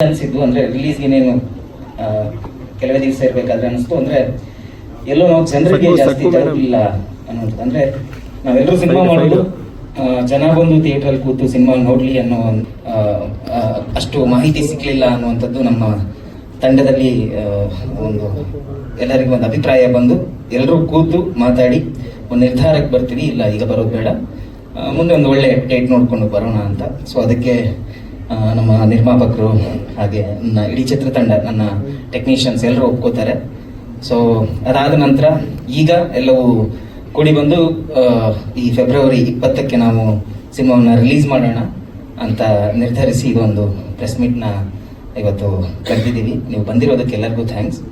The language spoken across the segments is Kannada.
ಅನಿಸಿದ್ದು ಅಂದರೆ ರಿಲೀಸ್ಗೇನೇನು ಕೆಲವೇ ದಿವಸ ಇರಬೇಕಾದ್ರೆ ಅನಿಸ್ತು. ಅಂದರೆ ಎಲ್ಲೋ ನಾವು ಜನರಿಗೆ ಜಾಸ್ತಿ ತಲುಪಲಿಲ್ಲ ಅನ್ನೋದು. ಅಂದರೆ ನಾವೆಲ್ಲರೂ ಸಿನಿಮಾ ಮಾಡೋದು ಜನ ಬಂದು ಥಿಯೇಟ್ರಲ್ಲಿ ಕೂತು ಸಿನಿಮಾ ನೋಡಲಿ ಅನ್ನೋ ಅಷ್ಟು ಮಾಹಿತಿ ಸಿಗಲಿಲ್ಲ ಅನ್ನುವಂಥದ್ದು ನಮ್ಮ ತಂಡದಲ್ಲಿ ಒಂದು ಎಲ್ಲರಿಗೂ ಒಂದು ಅಭಿಪ್ರಾಯ ಬಂದು ಎಲ್ಲರೂ ಕೂತು ಮಾತಾಡಿ ಒಂದು ನಿರ್ಧಾರಕ್ಕೆ ಬರ್ತೀವಿ, ಇಲ್ಲ ಈಗ ಬರೋದು ಬೇಡ, ಮುಂದೆ ಒಂದು ಒಳ್ಳೆ ಡೇಟ್ ನೋಡಿಕೊಂಡು ಬರೋಣ ಅಂತ. ಸೊ ಅದಕ್ಕೆ ನಮ್ಮ ನಿರ್ಮಾಪಕರು ಹಾಗೆ ನನ್ನ ಇಡೀ ಚಿತ್ರತಂಡ, ನನ್ನ ಟೆಕ್ನಿಷಿಯನ್ಸ್ ಎಲ್ಲರೂ ಒಪ್ಕೋತಾರೆ. ಸೊ ಅದಾದ ನಂತರ ಈಗ ಎಲ್ಲವೂ ಕೂಡಿ ಬಂದು ಈ ಫೆಬ್ರವರಿ 20ಕ್ಕೆ ನಾವು ಸಿನಿಮಾವನ್ನು ರಿಲೀಸ್ ಮಾಡೋಣ ಅಂತ ನಿರ್ಧರಿಸಿ ಇದೊಂದು ಪ್ರೆಸ್ ಮೀಟ್ನ ಇವತ್ತು ಕರೆದಿದ್ದೀವಿ. ನೀವು ಬಂದಿರೋದಕ್ಕೆ ಎಲ್ಲರಿಗೂ ಥ್ಯಾಂಕ್ಸ್.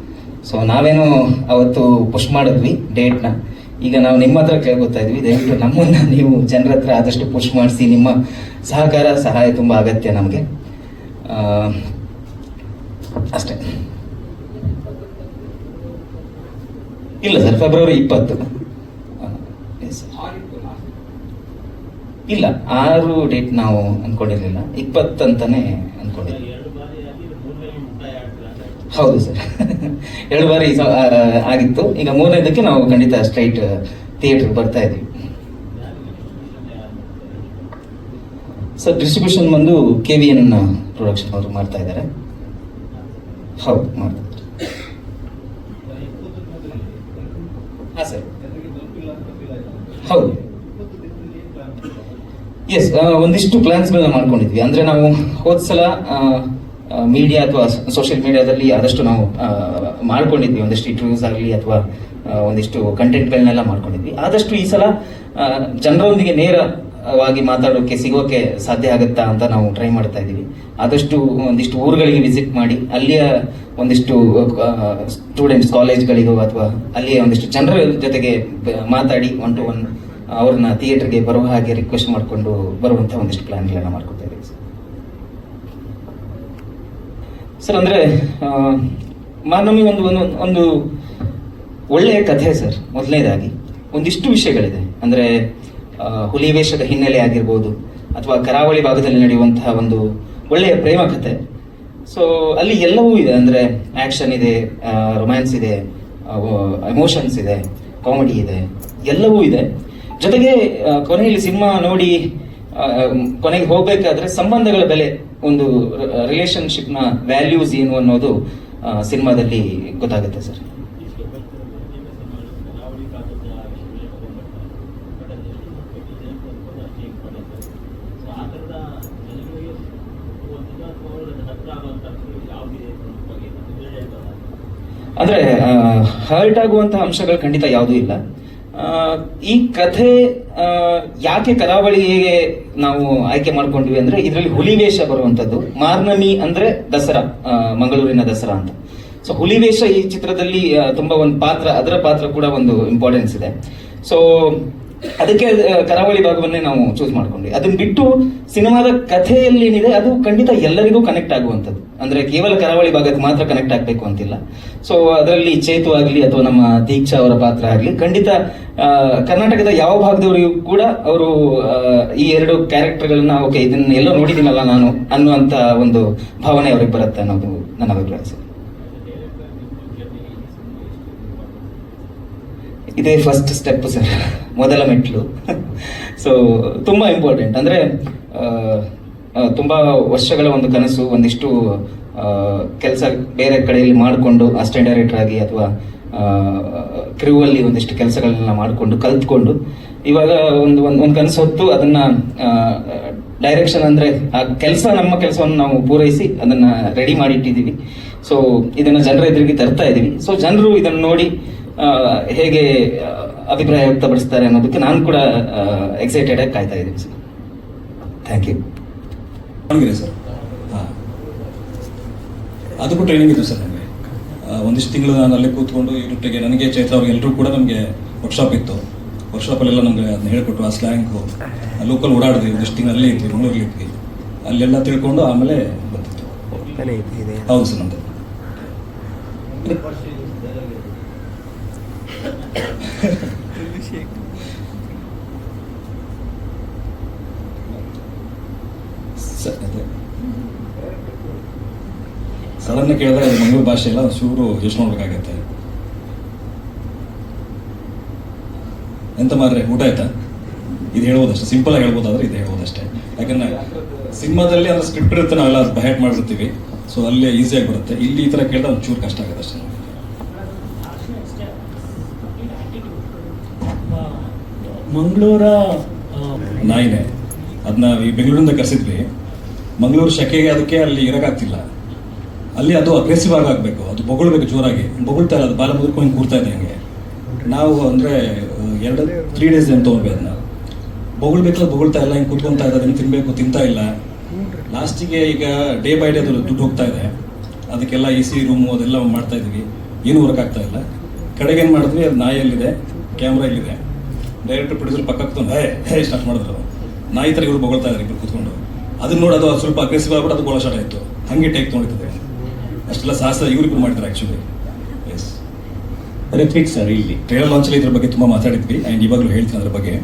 ಸೊ ನಾವೇನೋ ಅವತ್ತು ಪುಷ್ ಮಾಡಿದ್ವಿ ಡೇಟ್ನ, ಈಗ ನಾವು ನಿಮ್ಮ ಹತ್ರ ಕೇಳ್ಕೊತಾ ಇದ್ವಿ, ದಯವಿಟ್ಟು ನಮ್ಮನ್ನು ನೀವು ಜನರ ಹತ್ರ ಆದಷ್ಟು ಪುಷ್ ಮಾಡಿಸಿ. ನಿಮ್ಮ ಸಹಕಾರ ಸಹಾಯ ತುಂಬ ಅಗತ್ಯ ನಮಗೆ, ಅಷ್ಟೇ. ಇಲ್ಲ ಸರ್, ಫೆಬ್ರವರಿ 20. ಇಲ್ಲ, 6 ಡೇಟ್ ನಾವು ಅಂದ್ಕೊಂಡಿರಲಿಲ್ಲ, 20 ಅಂತಾನೆ ಅಂದ್ಕೊಂಡಿದ್ವಿ. ಹೌದು ಸರ್, 2 ಬಾರಿ ಆಗಿತ್ತು. ಈಗ 3ನೇದಕ್ಕೆ ನಾವು ಖಂಡಿತ ಸ್ಟ್ರೈಟ್ ಥಿಯೇಟರ್ ಬರ್ತಾ ಇದ್ವಿ. ಸರ್ ಡಿಸ್ಟ್ರಿಬ್ಯೂಷನ್ ಬಂದು KVN ಪ್ರೊಡಕ್ಷನ್ ಅವರು ಮಾಡ್ತಾ ಇದ್ದಾರೆ. ಹೌದು, ಮಾಡ್ತಾ ಇದ್ದಾರೆ. ಹಾಂ ಸರ್, ಹೌದು. ಎಸ್, ಒಂದಿಷ್ಟು ಪ್ಲಾನ್ಸ್ಗಳನ್ನ ಮಾಡ್ಕೊಂಡಿದ್ವಿ. ಅಂದರೆ ನಾವು ಹೋದ್ಸಲ ಮೀಡಿಯಾ ಅಥವಾ ಸೋಷಿಯಲ್ ಮೀಡಿಯಾದಲ್ಲಿ ಆದಷ್ಟು ನಾವು ಮಾಡ್ಕೊಂಡಿದ್ವಿ, ಒಂದಿಷ್ಟು ಇಂಟರ್ವ್ಯೂಸ್ ಆಗಲಿ ಅಥವಾ ಒಂದಿಷ್ಟು ಕಂಟೆಂಟ್ಗಳನ್ನೆಲ್ಲ ಮಾಡ್ಕೊಂಡಿದ್ವಿ. ಆದಷ್ಟು ಈ ಸಲ ಜನರೊಂದಿಗೆ ನೇರವಾಗಿ ಮಾತಾಡೋಕ್ಕೆ ಸಿಗೋಕ್ಕೆ ಸಾಧ್ಯ ಆಗುತ್ತಾ ಅಂತ ನಾವು ಟ್ರೈ ಮಾಡ್ತಾ ಇದ್ದೀವಿ. ಆದಷ್ಟು ಒಂದಿಷ್ಟು ಊರುಗಳಿಗೆ ವಿಸಿಟ್ ಮಾಡಿ ಅಲ್ಲಿಯ ಒಂದಿಷ್ಟು ಸ್ಟೂಡೆಂಟ್ಸ್ ಕಾಲೇಜ್ಗಳಿಗೋ ಅಥವಾ ಅಲ್ಲಿಯ ಒಂದಿಷ್ಟು ಜನರ ಜೊತೆಗೆ ಮಾತಾಡಿ 1 to 1 ಅವ್ರನ್ನ ಥಿಯೇಟರ್ಗೆ ಬರುವ ಹಾಗೆ ರಿಕ್ವೆಸ್ಟ್ ಮಾಡಿಕೊಂಡು ಬರುವಂಥ ಒಂದಿಷ್ಟು ಪ್ಲಾನ್ಗಳನ್ನ ಮಾಡ್ಕೊತಾ ಇದ್ದೀವಿ ಸರ್. ಅಂದರೆ ನಮಗೆ ಒಂದು ಒಳ್ಳೆಯ ಕಥೆ ಸರ್. ಮೊದಲನೇದಾಗಿ ಒಂದಿಷ್ಟು ವಿಷಯಗಳಿದೆ. ಅಂದರೆ ಹುಲಿ ವೇಷದ ಹಿನ್ನೆಲೆ ಆಗಿರ್ಬೋದು ಅಥವಾ ಕರಾವಳಿ ಭಾಗದಲ್ಲಿ ನಡೆಯುವಂತಹ ಒಂದು ಒಳ್ಳೆಯ ಪ್ರೇಮ ಕಥೆ. ಸೊ ಅಲ್ಲಿ ಎಲ್ಲವೂ ಇದೆ. ಅಂದರೆ ಆ್ಯಕ್ಷನ್ ಇದೆ, ರೊಮ್ಯಾನ್ಸ್ ಇದೆ, ಎಮೋಷನ್ಸ್ ಇದೆ, ಕಾಮಿಡಿ ಇದೆ, ಎಲ್ಲವೂ ಇದೆ. ಜೊತೆಗೆ ಕೊನೆಯಲ್ಲಿ ಸಿನಿಮಾ ನೋಡಿ ಕೊನೆಗೆ ಹೋಗ್ಬೇಕಾದ್ರೆ ಸಂಬಂಧಗಳ ಬೆಲೆ, ಒಂದು ರಿಲೇಶನ್ಶಿಪ್ನ ವ್ಯಾಲ್ಯೂಸ್ ಏನು ಅನ್ನೋದು ಸಿನಿಮಾದಲ್ಲಿ ಗೊತ್ತಾಗುತ್ತೆ ಸರ್. ಅಂದರೆ ಹರ್ಟ್ ಆಗುವಂತಹ ಅಂಶಗಳು ಖಂಡಿತ ಯಾವುದೂ ಇಲ್ಲ. ಈ ಕಥೆ ಯಾಕೆ ಕರಾವಳಿಗೆ ನಾವು ಆಯ್ಕೆ ಮಾಡ್ಕೊಂಡ್ವಿ ಅಂದ್ರೆ, ಇದರಲ್ಲಿ ಹುಲಿ ವೇಷ ಬರುವಂಥದ್ದು. ಮಾರ್ನಮಿ ಅಂದ್ರೆ ದಸರಾ, ಮಂಗಳೂರಿನ ದಸರಾ ಅಂತ. ಸೊ ಹುಲಿ ವೇಷ ಈ ಚಿತ್ರದಲ್ಲಿ ತುಂಬಾ ಒಂದು ಪಾತ್ರ, ಅದರ ಪಾತ್ರ ಕೂಡ ಒಂದು ಇಂಪಾರ್ಟೆನ್ಸ್ ಇದೆ. ಸೊ ಅದಕ್ಕೆ ಕರಾವಳಿ ಭಾಗವನ್ನೇ ನಾವು ಚೂಸ್ ಮಾಡ್ಕೊಂಡ್ವಿ. ಅದನ್ನ ಬಿಟ್ಟು ಸಿನಿಮಾದ ಕಥೆಯಲ್ಲಿ ಏನಿದೆ ಅದು ಖಂಡಿತ ಎಲ್ಲರಿಗೂ ಕನೆಕ್ಟ್ ಆಗುವಂಥದ್ದು. ಅಂದ್ರೆ ಕೇವಲ ಕರಾವಳಿ ಭಾಗಕ್ಕೆ ಮಾತ್ರ ಕನೆಕ್ಟ್ ಆಗಬೇಕು ಅಂತಿಲ್ಲ. ಸೊ ಅದರಲ್ಲಿ ಚೇತು ಆಗಲಿ ಅಥವಾ ನಮ್ಮ ದೀಕ್ಷಾ ಅವರ ಪಾತ್ರ ಆಗಲಿ, ಖಂಡಿತ ಕರ್ನಾಟಕದ ಯಾವ ಭಾಗದವರಿಗೂ ಕೂಡ ಅವರು ಈ 2 ಕ್ಯಾರೆಕ್ಟರ್ಗಳನ್ನ ಓಕೆ ಇದನ್ನ ಎಲ್ಲೋ ನೋಡಿದ್ದೀನಲ್ಲ ನಾನು ಅನ್ನುವಂಥ ಒಂದು ಭಾವನೆ ಅವ್ರಿಗೆ ಬರುತ್ತೆ ಅನ್ನೋದು ನನ್ನ ಅಭಿಪ್ರಾಯ ಸರ್. ಇದೇ ಫಸ್ಟ್ ಸ್ಟೆಪ್ ಸರ್, ಮೊದಲ ಮೆಟ್ಲು. ಸೊ ತುಂಬ ಇಂಪಾರ್ಟೆಂಟ್. ಅಂದರೆ ತುಂಬ ವರ್ಷಗಳ ಒಂದು ಕನಸು, ಒಂದಿಷ್ಟು ಕೆಲಸ ಬೇರೆ ಕಡೆಯಲ್ಲಿ ಮಾಡಿಕೊಂಡು ಅಸಿಸ್ಟೆಂಟ್ ಡೈರೆಕ್ಟರ್ ಆಗಿ ಅಥವಾ ಕ್ರೂ ಅಲ್ಲಿ ಒಂದಿಷ್ಟು ಕೆಲಸಗಳನ್ನ ಮಾಡಿಕೊಂಡು ಕಲ್ತ್ಕೊಂಡು ಇವಾಗ ಒಂದು ಕನಸು ಹೊತ್ತು ಅದನ್ನ ಡೈರೆಕ್ಷನ್ ಅಂದರೆ ಆ ಕೆಲಸ, ನಮ್ಮ ಕೆಲಸವನ್ನು ನಾವು ಪೂರೈಸಿ ಅದನ್ನ ರೆಡಿ ಮಾಡಿ ಇಟ್ಟಿದ್ದೀವಿ. ಸೊ ಇದನ್ನ ಜನರ ಎದುರಿಗೆ ತರ್ತಾ ಇದ್ದೀವಿ. ಸೊ ಜನರು ಇದನ್ನು ನೋಡಿ ಹೇಗೆ ಅಭಿಪ್ರಾಯ ವ್ಯಕ್ತಪಡಿಸ್ತಾರೆ ಅನ್ನೋದಕ್ಕೆ ನಾನು ಕೂಡ ಎಕ್ಸೈಟೆಡ್ ಆಗಿ ಕಾಯ್ತಾ ಇದ್ದೀನಿ ಸರ್. Thank you sir. ಅದಕ್ಕೂ ಟ್ರೈನಿಂಗ್ ಇದೆ ಸರ್. ನನಗೆ ಒಂದಿಷ್ಟು ತಿಂಗಳು ನಾನು ಅಲ್ಲೇ ಕೂತ್ಕೊಂಡು ಇವರೊಟ್ಟಿಗೆ, ನನಗೆ ಚೈತ್ರ ಅವ್ರಿಗೆ ಎಲ್ಲರೂ ಕೂಡ ನಮಗೆ ವರ್ಕ್ಶಾಪ್ ಇತ್ತು. ವರ್ಕ್ಶಾಪಲ್ಲೆಲ್ಲ ನಮಗೆ ಅದನ್ನ ಹೇಳ್ಕೊಟ್ಟು, ಆ ಸ್ಲ್ಯಾಂಗು ಲೋಕಲ್ ಓಡಾಡಿದ್ವಿ. ಒಂದಿಷ್ಟು ತಿಂಗಳು ಅಲ್ಲೇ ಇದ್ವಿ, ಮಂಗಳೂರಲ್ಲಿ ಇದ್ವಿ. ಅಲ್ಲೆಲ್ಲ ತಿಳ್ಕೊಂಡು ಆಮೇಲೆ ಬಂದಿತ್ತು. ಹೌದು ಸರ್, ನಮ್ಮದು ಸಡನ್ ಕೇಳಿದಾಗ ಅದು ಮಂಗಳೂರು ಭಾಷೆ ಎಲ್ಲ ಚೂರು ಯೋಚನೆ ಮಾಡ್ಬೇಕಾಗತ್ತೆ. ಎಂತ ಮಾರ್ರೆ ಊಟ ಆಯ್ತಾ? ಇದು ಹೇಳ್ಬೋದಷ್ಟೇ, ಸಿಂಪಲ್ ಆಗಿ ಹೇಳ್ಬೋದಾದ್ರೆ ಇದು ಹೇಳ್ಬೋದಷ್ಟೇ. ಯಾಕಂದ್ರೆ ಸಿನಿಮಾದಲ್ಲಿ ಅಂದ್ರೆ ಸ್ಕ್ರಿಪ್ಟ್ ಇರುತ್ತೆ, ನಾವೆಲ್ಲ ಬಹ್ಯಾಟ್ ಮಾಡಿರ್ತೀವಿ, ಸೊ ಅಲ್ಲೇ ಈಸಿಯಾಗಿ ಬರುತ್ತೆ. ಇಲ್ಲಿ ಈ ಥರ ಕೇಳಿದ್ರೆ ಒಂದು ಚೂರು ಕಷ್ಟ ಆಗುತ್ತೆ ಅಷ್ಟೇ. ಮಂಗಳೂರ ನಾಯಿನೇ ಅದನ್ನ ಈ ಬೆಂಗಳೂರಿಂದ ಕರೆಸಿದ್ವಿ. ಮಂಗಳೂರು ಶೆಕೆಗೆ ಅದಕ್ಕೆ ಅಲ್ಲಿ ಇರೋಕ್ಕಾಗ್ತಿಲ್ಲ. ಅಲ್ಲಿ ಅದು ಅಗ್ರೆಸಿವ್ ಆಗಬೇಕು, ಅದು ಬೊಗಳ್ಬೇಕು ಜೋರಾಗಿ. ಬೊಗಳ್ತಾ ಇಲ್ಲ, ಅದು ಬಾಲ ಮುದ್ಕೊಂಡು ಕೂರ್ತಾ ಇದೆ ಹಂಗೆ. ನಾವು ಅಂದರೆ 3 ಡೇಸ್ ಏನು ತೊಗೊಂಡ್ವಿ ಅದನ್ನ. ಬೊಗಳ್ಬೇಕಲ್ಲ, ಬೊಗಳ್ತಾ ಇಲ್ಲ, ಹಿಂಗೆ ಕೂತ್ಕೊತಾ ಇದೆ, ಅದನ್ನು ತಿನ್ನಬೇಕು, ತಿಂತಾ ಇಲ್ಲ. ಲಾಸ್ಟಿಗೆ ಈಗ ಡೇ ಬೈ ಡೇ ಅದು ದುಡ್ಡು ಹೋಗ್ತಾ ಇದೆ, ಅದಕ್ಕೆಲ್ಲ AC ರೂಮು ಅದೆಲ್ಲ ಮಾಡ್ತಾ ಇದ್ವಿ, ಏನೂ ವರ್ಕ್ ಆಗ್ತಾ ಇಲ್ಲ. ಕಡೆಗೆ ಏನು ಮಾಡಿದ್ವಿ, ಅದು ನಾಯಿಯಲ್ಲಿದೆ, ಕ್ಯಾಮ್ರಾ ಇಲ್ಲಿದೆ, ಡೈರೆಕ್ಟರ್ ಪ್ರೊಡ್ಯೂಸರ್ ಪಕ್ಕ ಕೂತ್ಕೊಂಡು ಹೇ ಸ್ಟಾರ್ಟ್ ಮಾಡಿದ್ರು. ನಾಯಿ ಥರ ಇವರು ಬೊಗಳ್ತಾ ಇದ್ದಾರೆ ಇಬ್ಬರು ಕೂತ್ಕೊಂಡು. ಅದನ್ನ ನೋಡಿ ಅದು ಸ್ವಲ್ಪ ಅಗ್ರೆಸಿವ್ ಆಗ್ಬಿಟ್ಟು ಅದು ಗೋಳ ಸ್ಟಾರ್ಟ್ ಆಯಿತು. ಹಾಗೆ ಟೇಕ್ ತೊಗೊಂಡಿರ್ತದೆ. ಅಷ್ಟೆಲ್ಲ ಸಾಹಸ ಇವರಿಬ್ಬರು ಮಾಡ್ತಾರೆ ಆ್ಯಕ್ಚುಲಿ. ಎಸ್ ರಿತ್ವಿಕ್ ಸರ್, ಇಲ್ಲಿ ಟ್ರೇಲರ್ ಲಾಂಚಲ್ಲಿ ಇದ್ರ ಬಗ್ಗೆ ತುಂಬ ಮಾತಾಡಿದ್ವಿ, ಆ್ಯಂಡ್ ಇವಾಗಲೂ ಹೇಳ್ತೀನಿ ಅದ್ರ ಬಗ್ಗೆ.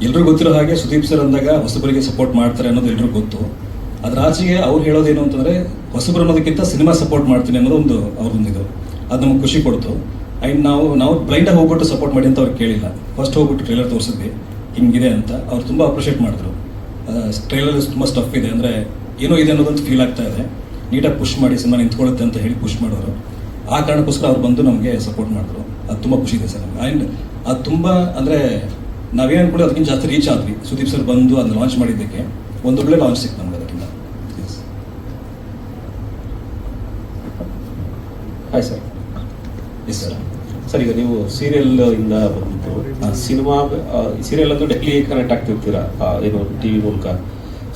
ಎಲ್ಲರೂ ಗೊತ್ತಿರೋ ಹಾಗೆ ಸುದೀಪ್ ಸರ್ ಅಂದಾಗ ಹೊಸಬರಿಗೆ ಸಪೋರ್ಟ್ ಮಾಡ್ತಾರೆ ಅನ್ನೋದು ಎಲ್ಲರಿಗೂ ಗೊತ್ತು. ಅದ್ರ ಆಚೆಗೆ ಅವ್ರು ಹೇಳೋದೇನು ಅಂತಂದರೆ ಹೊಸಬರು ಅನ್ನೋದಕ್ಕಿಂತ ಸಿನಿಮಾ ಸಪೋರ್ಟ್ ಮಾಡ್ತೀನಿ ಅನ್ನೋದು ಒಂದು ಅವ್ರೊಂದಿದು. ಅದು ನಮ್ಗೆ ಖುಷಿ ಕೊಡ್ತು. ಆ್ಯಂಡ್ ನಾವು ಬ್ಲೈಂಡಾಗಿ ಹೋಗ್ಬಿಟ್ಟು ಸಪೋರ್ಟ್ ಮಾಡಿ ಅಂತ ಅವ್ರು ಕೇಳಿಲ್ಲ. ಫಸ್ಟ್ ಹೋಗ್ಬಿಟ್ಟು ಟ್ರೇಲರ್ ತೋರಿಸಿದ್ವಿ ಹಿಂಗಿದೆ ಅಂತ. ಅವ್ರು ತುಂಬ ಅಪ್ರಿಷಿಯೇಟ್ ಮಾಡಿದ್ರು. ಟ್ರೇಲರ್ ತುಂಬ ಸ್ಟಫ್ ಇದೆ, ಅಂದರೆ ಏನೋ ಇದೆ ಅನ್ನೋದಂತ ಫೀಲ್ ಆಗ್ತಾ ಇದೆ, ನೀಟಾಗಿ ಪುಷ್ ಮಾಡಿ ಸಿನಿಮಾ ನಿಂತ್ಕೊಳ್ಳುತ್ತೆ ಅಂತ ಹೇಳಿ ಪುಷ್ ಮಾಡೋರು. ಆ ಕಾರಣಕ್ಕೋಸ್ಕರ ಅವ್ರು ಬಂದು ನಮಗೆ ಸಪೋರ್ಟ್ ಮಾಡಿದ್ರು. ಅದು ತುಂಬ ಖುಷಿ ಇದೆ ಸರ್ ನಮಗೆ. ಆ್ಯಂಡ್ ಅದು ತುಂಬ ಅಂದರೆ ನಾವೇನು ಅನ್ಕೊಂಡು ಅದಕ್ಕಿಂತ ಜಾಸ್ತಿ ರೀಚ್ ಆದ್ವಿ. ಸುದೀಪ್ ಸರ್ ಬಂದು ಅದನ್ನ ಲಾಂಚ್ ಮಾಡಿದ್ದಕ್ಕೆ ಒಂದು ಒಳ್ಳೆ ಲಾಂಚ್ ಸಿಕ್ತು ನಮ್ಗೆ ಅದಕ್ಕಿಂತ. Hi sir. Yes sir. Sir, ಈಗ ನೀವು ಸೀರಿಯಲ್ ಇಂದ ಬಂದಿದ್ದು ಸಿನಿಮಾ, ಸೀರಿಯಲ್ ಅಂದ್ರೆ ಡೈಲಿ ಕನೆಕ್ಟ್ ಆಗ್ತಿರ್ತೀರಾ, ಏನು TV ಮೂಲಕ.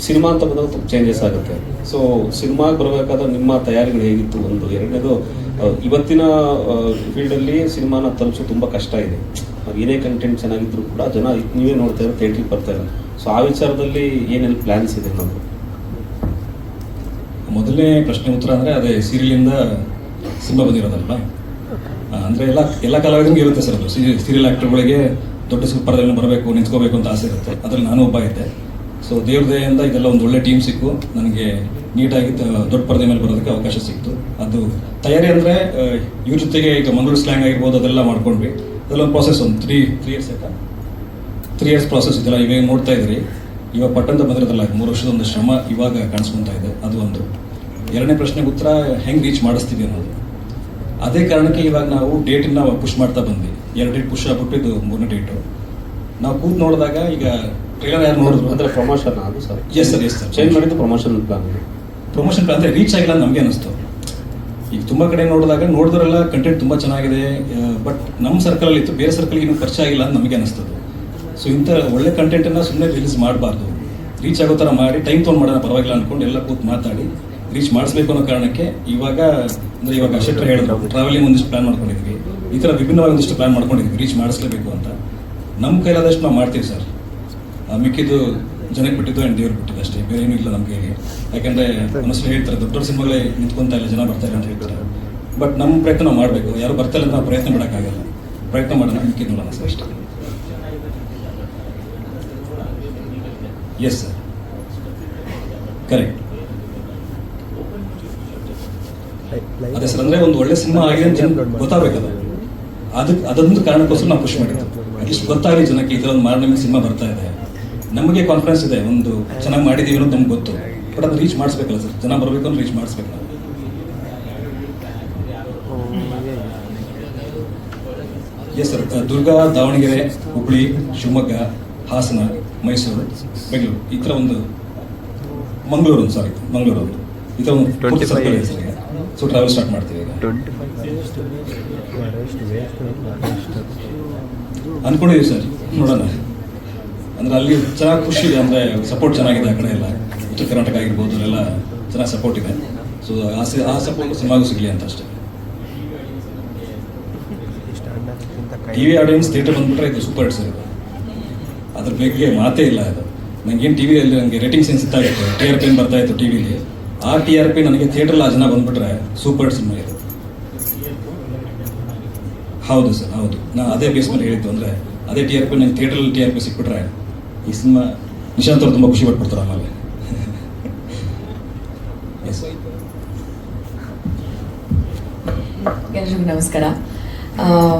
ಸಿನಿಮಾ ಅಂತ ಬಂದಾಗ ತುಂಬ ಚೇಂಜಸ್ ಆಗುತ್ತೆ. ಸೊ ಸಿನಿಮಾಗೆ ಬರಬೇಕಾದ್ರೆ ನಿಮ್ಮ ತಯಾರಿಗಳು ಹೇಗಿತ್ತು? ಒಂದು ಎರಡನೇದು, ಇವತ್ತಿನ ಫೀಲ್ಡಲ್ಲಿ ಸಿನಿಮಾನ ತಲುಪಿಸೋದು ತುಂಬ ಕಷ್ಟ ಇದೆ. ಏನೇ ಕಂಟೆಂಟ್ ಚೆನ್ನಾಗಿದ್ರು ಕೂಡ ಜನ ನೀವೇ ನೋಡ್ತಾ ಇರೋ ಥಿಯೇಟ್ರಿಗೆ ಬರ್ತಾ ಇಲ್ಲ. ಸೊ ಆ ವಿಚಾರದಲ್ಲಿ ಏನೆಲ್ಲ ಪ್ಲ್ಯಾನ್ಸ್ ಇದೆ ಅನ್ನೋದು? ಮೊದಲನೇ ಪ್ರಶ್ನೆ ಉತ್ತರ ಅಂದರೆ ಅದೇ ಸೀರಿಯಲಿಂದ ಸಿನಿಮಾ ಬಂದಿರೋದಲ್ವಾ. ಅಂದರೆ ಎಲ್ಲ ಕಲಾವಿದರಿಗೆ ಇರುತ್ತೆ ಸರ್. ಅದು ಸೀರಿಯಲ್ ಆ್ಯಕ್ಟರ್ಗಳಿಗೆ ದೊಡ್ಡ ಪರದೆಯಲ್ಲಿ ಬರಬೇಕು, ನಿಂತ್ಕೋಬೇಕು ಅಂತ ಆಸೆ ಇರುತ್ತೆ. ಅದರಲ್ಲಿ ನಾನು ಒಬ್ಬ ಇದ್ದೆ. ಸೊ ದೇವ್ರ ದಯೆಯಿಂದ ಇದೆಲ್ಲ ಒಂದು ಒಳ್ಳೆ ಟೀಮ್ ಸಿಕ್ಕು, ನನಗೆ ನೀಟಾಗಿ ದೊಡ್ಡ ಪರದೆ ಮೇಲೆ ಬರೋದಕ್ಕೆ ಅವಕಾಶ ಸಿಕ್ತು. ಅದು ತಯಾರಿ ಅಂದರೆ ಇವ್ರ ಜೊತೆಗೆ ಈಗ ಮಂಗಳೂರು ಸ್ಲ್ಯಾಂಗ್ ಆಗಿರ್ಬೋದು, ಅದೆಲ್ಲ ಮಾಡ್ಕೊಂಡ್ವಿ. ಅದೆಲ್ಲ ಒಂದು ಪ್ರಾಸೆಸ್, ಒಂದು 3 ಇಯರ್ಸ್ ಆಯ್ತಾ, 3 ಇಯರ್ಸ್ ಪ್ರಾಸೆಸ್ ಇದೆಲ್ಲ ಇವಾಗ ನೋಡ್ತಾ ಇದ್ರಿ. ಇವಾಗ ಪಟ್ಟಂತ ಬಂದಿರೋದಲ್ಲ, 3 ವರ್ಷದ ಒಂದು ಶ್ರಮ ಇವಾಗ ಕಾಣಿಸ್ಕೊತಾ ಇದೆ. ಅದು ಒಂದು. ಎರಡನೇ ಪ್ರಶ್ನೆಗೆ ಉತ್ತರ ಹೆಂಗೆ ರೀಚ್ ಮಾಡಿಸ್ತೀವಿ ಅನ್ನೋದು. ಅದೇ ಕಾರಣಕ್ಕೆ ಇವಾಗ ನಾವು ಡೇಟನ್ನ ಪುಷ್ ಮಾಡ್ತಾ ಬಂದ್ವಿ. 2 ಡೇಟ್ ಪುಷ್ ಆಗ್ಬಿಟ್ಟು ಇದು 3ನೇ ಡೇಟು. ನಾವು ಕೂತ್ ನೋಡಿದಾಗ ಈಗ ಟ್ರೇಲರ್ ಯಾರು ನೋಡಿದ್ರು ಅಂದರೆ ಪ್ರಮೋಷನ್ ಅದು sir? Yes sir, yes sir. Change ಮಾಡಿದ್ದು ಪ್ರಮೋಷನ್ ಪ್ಲಾನ್. ಪ್ರಮೋಷನ್ ಪ್ಲಾನ್ ಅಂದರೆ ರೀಚ್ ಆಗಿಲ್ಲ ನಮಗೆ ಅನಿಸ್ತು. ಈಗ ತುಂಬ ಕಡೆ ನೋಡಿದ್ರೆಲ್ಲ ಕಂಟೆಂಟ್ ತುಂಬ ಚೆನ್ನಾಗಿದೆ, ಬಟ್ ನಮ್ಮ ಸರ್ಕಲಲ್ಲಿ ಇತ್ತು, ಬೇರೆ ಸರ್ಕಲ್ಗೆ ಇನ್ನೂ ಖರ್ಚು ಆಗಿಲ್ಲ ಅಂತ ನಮಗೆ ಅನಿಸ್ತದೆ. ಸೊ ಇಂಥ ಒಳ್ಳೆ ಕಂಟೆಂಟನ್ನು ಸುಮ್ಮನೆ ರಿಲೀಸ್ ಮಾಡಬಾರ್ದು, ರೀಚ್ ಆಗೋ ಥರ ಮಾಡಿ ಟೈಮ್ ತೊಗೊಂಡು ಮಾಡೋಣ ಪರವಾಗಿಲ್ಲ ಅಂದ್ಕೊಂಡು ಎಲ್ಲ ಕೂತ್ ಮಾತಾಡಿ ರೀಚ್ ಮಾಡಿಸ್ಬೇಕು ಅನ್ನೋ ಕಾರಣಕ್ಕೆ ಇವಾಗ ಶೆಟ್ಟರ್ ಹೇಳಿದ್ರು, ಟ್ರಾವೆಲಿಂಗ್ ಒಂದಿಷ್ಟು ಪ್ಲಾನ್ ಮಾಡ್ಕೊಂಡಿದ್ವಿ, ಈ ಥರ ವಿಭಿನ್ನವಾಗಿ ಒಂದಿಷ್ಟು ಪ್ಲಾನ್ ಮಾಡ್ಕೊಂಡಿದ್ವಿ ರೀಚ್ ಮಾಡಿಸ್ಲೇಬೇಕು ಅಂತ. ನಮ್ಮ ಕೈಲಾದಷ್ಟು ನಾವು ಮಾಡ್ತೀವಿ ಸರ್. ಮಿಕ್ಕಿದ್ದು ಜನಕ್ಕೆ ಬಿಟ್ಟಿದ್ದು ಆ್ಯಂಡ್ ದೇವ್ರು ಬಿಟ್ಟಿದ್ದು ಅಷ್ಟೇ, ಬೇರೆ ಏನೂ ಇಲ್ಲ ನಮ್ಮ ಕೈಗೆ. ಯಾಕೆಂದರೆ ಒಂದಷ್ಟು ಹೇಳ್ತಾರೆ ದೊಡ್ಡ ದೊಡ್ಡ ಸಿನಿಮಾಗಳೇ ನಿಂತ್ಕೊಂತ ಇಲ್ಲ, ಜನ ಬರ್ತಾರೆ ಅಂತ ಹೇಳ್ತಾರೆ. ಬಟ್ ನಮ್ಮ ಪ್ರಯತ್ನ ನಾವು ಮಾಡಬೇಕು. ಯಾರು ಬರ್ತಾಯಿಲ್ಲ ಅಂತ ನಾವು ಪ್ರಯತ್ನ ಮಾಡೋಕ್ಕಾಗಲ್ಲ. ಪ್ರಯತ್ನ ಮಾಡೋಣ, ಮಿಕ್ಕಿದ್ದು ನೋಡೋಣ ಸರ್ ಅಷ್ಟೇ. Yes sir, correct. ಅದೇ ಸರ್, ಅಂದರೆ ಒಂದು ಒಳ್ಳೆ ಸಿನಿಮಾ ಆಗಿದೆ ಅಂತ ಗೊತ್ತಾಗಬೇಕಲ್ಲ, ಅದೊಂದು ಕಾರಣಕ್ಕೋಸ್ಕರ ನಾವು ಪುಷ್ ಮಾಡಿದ್ದು. ಅಟ್ಲೀಸ್ಟ್ ಗೊತ್ತಾಗಲಿ ಜನಕ್ಕೆ, ಈ ಥರ ಒಂದು ಮಾರ್ನಿಂಗ್ ಸಿನಿಮಾ ಬರ್ತಾ ಇದೆ, ನಮಗೆ ಕಾನ್ಫಿಡೆನ್ಸ್ ಇದೆ, ಒಂದು ಚೆನ್ನಾಗಿ ಮಾಡಿದ್ದೀವಿ ಅನ್ನೋದು ನಮ್ಗೆ ಗೊತ್ತು. ಬಟ್ ಅದು ರೀಚ್ ಮಾಡಿಸ್ಬೇಕಲ್ಲ ಸರ್, ಜನ ಬರಬೇಕು ಅಂದ್ರೆ ರೀಚ್ ಮಾಡಿಸ್ಬೇಕು ನಾವು. ಎಸ್ ಸರ್, ದುರ್ಗ, ದಾವಣಗೆರೆ, ಹುಬ್ಬಳ್ಳಿ, ಶಿವಮೊಗ್ಗ, ಹಾಸನ, ಮೈಸೂರು, ಬೆಂಗಳೂರು, ಈ ಥರ ಒಂದು ಮಂಗಳೂರು ಈ ಥರ ಒಂದು ಪೂರ್ತಿ ಸರ್ಕಲ್ ಇದೆ ಸರ್. ಈಗ ಸೊ ಟ್ರಾವೆಲ್ ಸ್ಟಾರ್ಟ್ ಮಾಡ್ತೀವಿ ಈಗ ಅನ್ಕೊಂಡಿದ್ದೀವಿ ಸರ್, ನೋಡೋಣ. ಅಂದರೆ ಅಲ್ಲಿ ಚೆನ್ನಾಗಿ ಖುಷಿ ಇದೆ, ಅಂದರೆ ಸಪೋರ್ಟ್ ಚೆನ್ನಾಗಿದೆ ಆ ಕಡೆ ಎಲ್ಲ. ಉತ್ತರ ಕರ್ನಾಟಕ ಆಗಿರ್ಬೋದು, ಅಲ್ಲೆಲ್ಲ ಚೆನ್ನಾಗಿ ಸಪೋರ್ಟ್ ಇದೆ. ಸೊ ಆ ಸಪೋರ್ಟ್ ಸಿನಿಮಾಗೂ ಸಿಗಲಿ ಅಂತ ಅಷ್ಟೇ. TV ಆಡಿಯನ್ಸ್ ಥಿಯೇಟರ್ ಬಂದುಬಿಟ್ರೆ ಇದು ಸೂಪರ್ ಹಿಟ್ ಸರ್. ಇದು ಅದ್ರ ಬಗ್ಗೆ ಮಾತೇ ಇಲ್ಲ. ಅದು ನನಗೇನು ಟಿವಿಯಲ್ಲಿ ನನಗೆ ರೇಟಿಂಗ್ ಸೆನ್ಸ್ ಇತ್ತಾಗಿತ್ತು, TRP ಬರ್ತಾ ಇತ್ತು ಟಿವಿಲಿ. ಆ TRP ನನಗೆ ಥಿಯೇಟ್ರಲ್ಲಿ ಆ ಜನ ಬಂದುಬಿಟ್ರೆ ಸೂಪರ್ ಹಿಟ್ ಸಿನಿಮಾ ಇದು. ಹೌದು ಸರ್, ಹೌದು. ನಾನು ಅದೇ ಬೇಸ್ ಮೇಲೆ ಹೇಳಿದ್ದು, ಅಂದರೆ ಅದೇ TRP ನನಗೆ ಥಿಯೇಟ್ರಲ್ಲಿ TRP ಸಿಕ್ಬಿಟ್ರೆ ಈ ಸಿನಿಮಾ ನಿಶಾಂತ್ ಅವ್ರು ತುಂಬ ಖುಷಿ ಪಟ್ಬಿಡ್ತಾರೆ ಆಮೇಲೆ. ಎಸ್ ಎಲ್ರಿಗೂ ನಮಸ್ಕಾರ.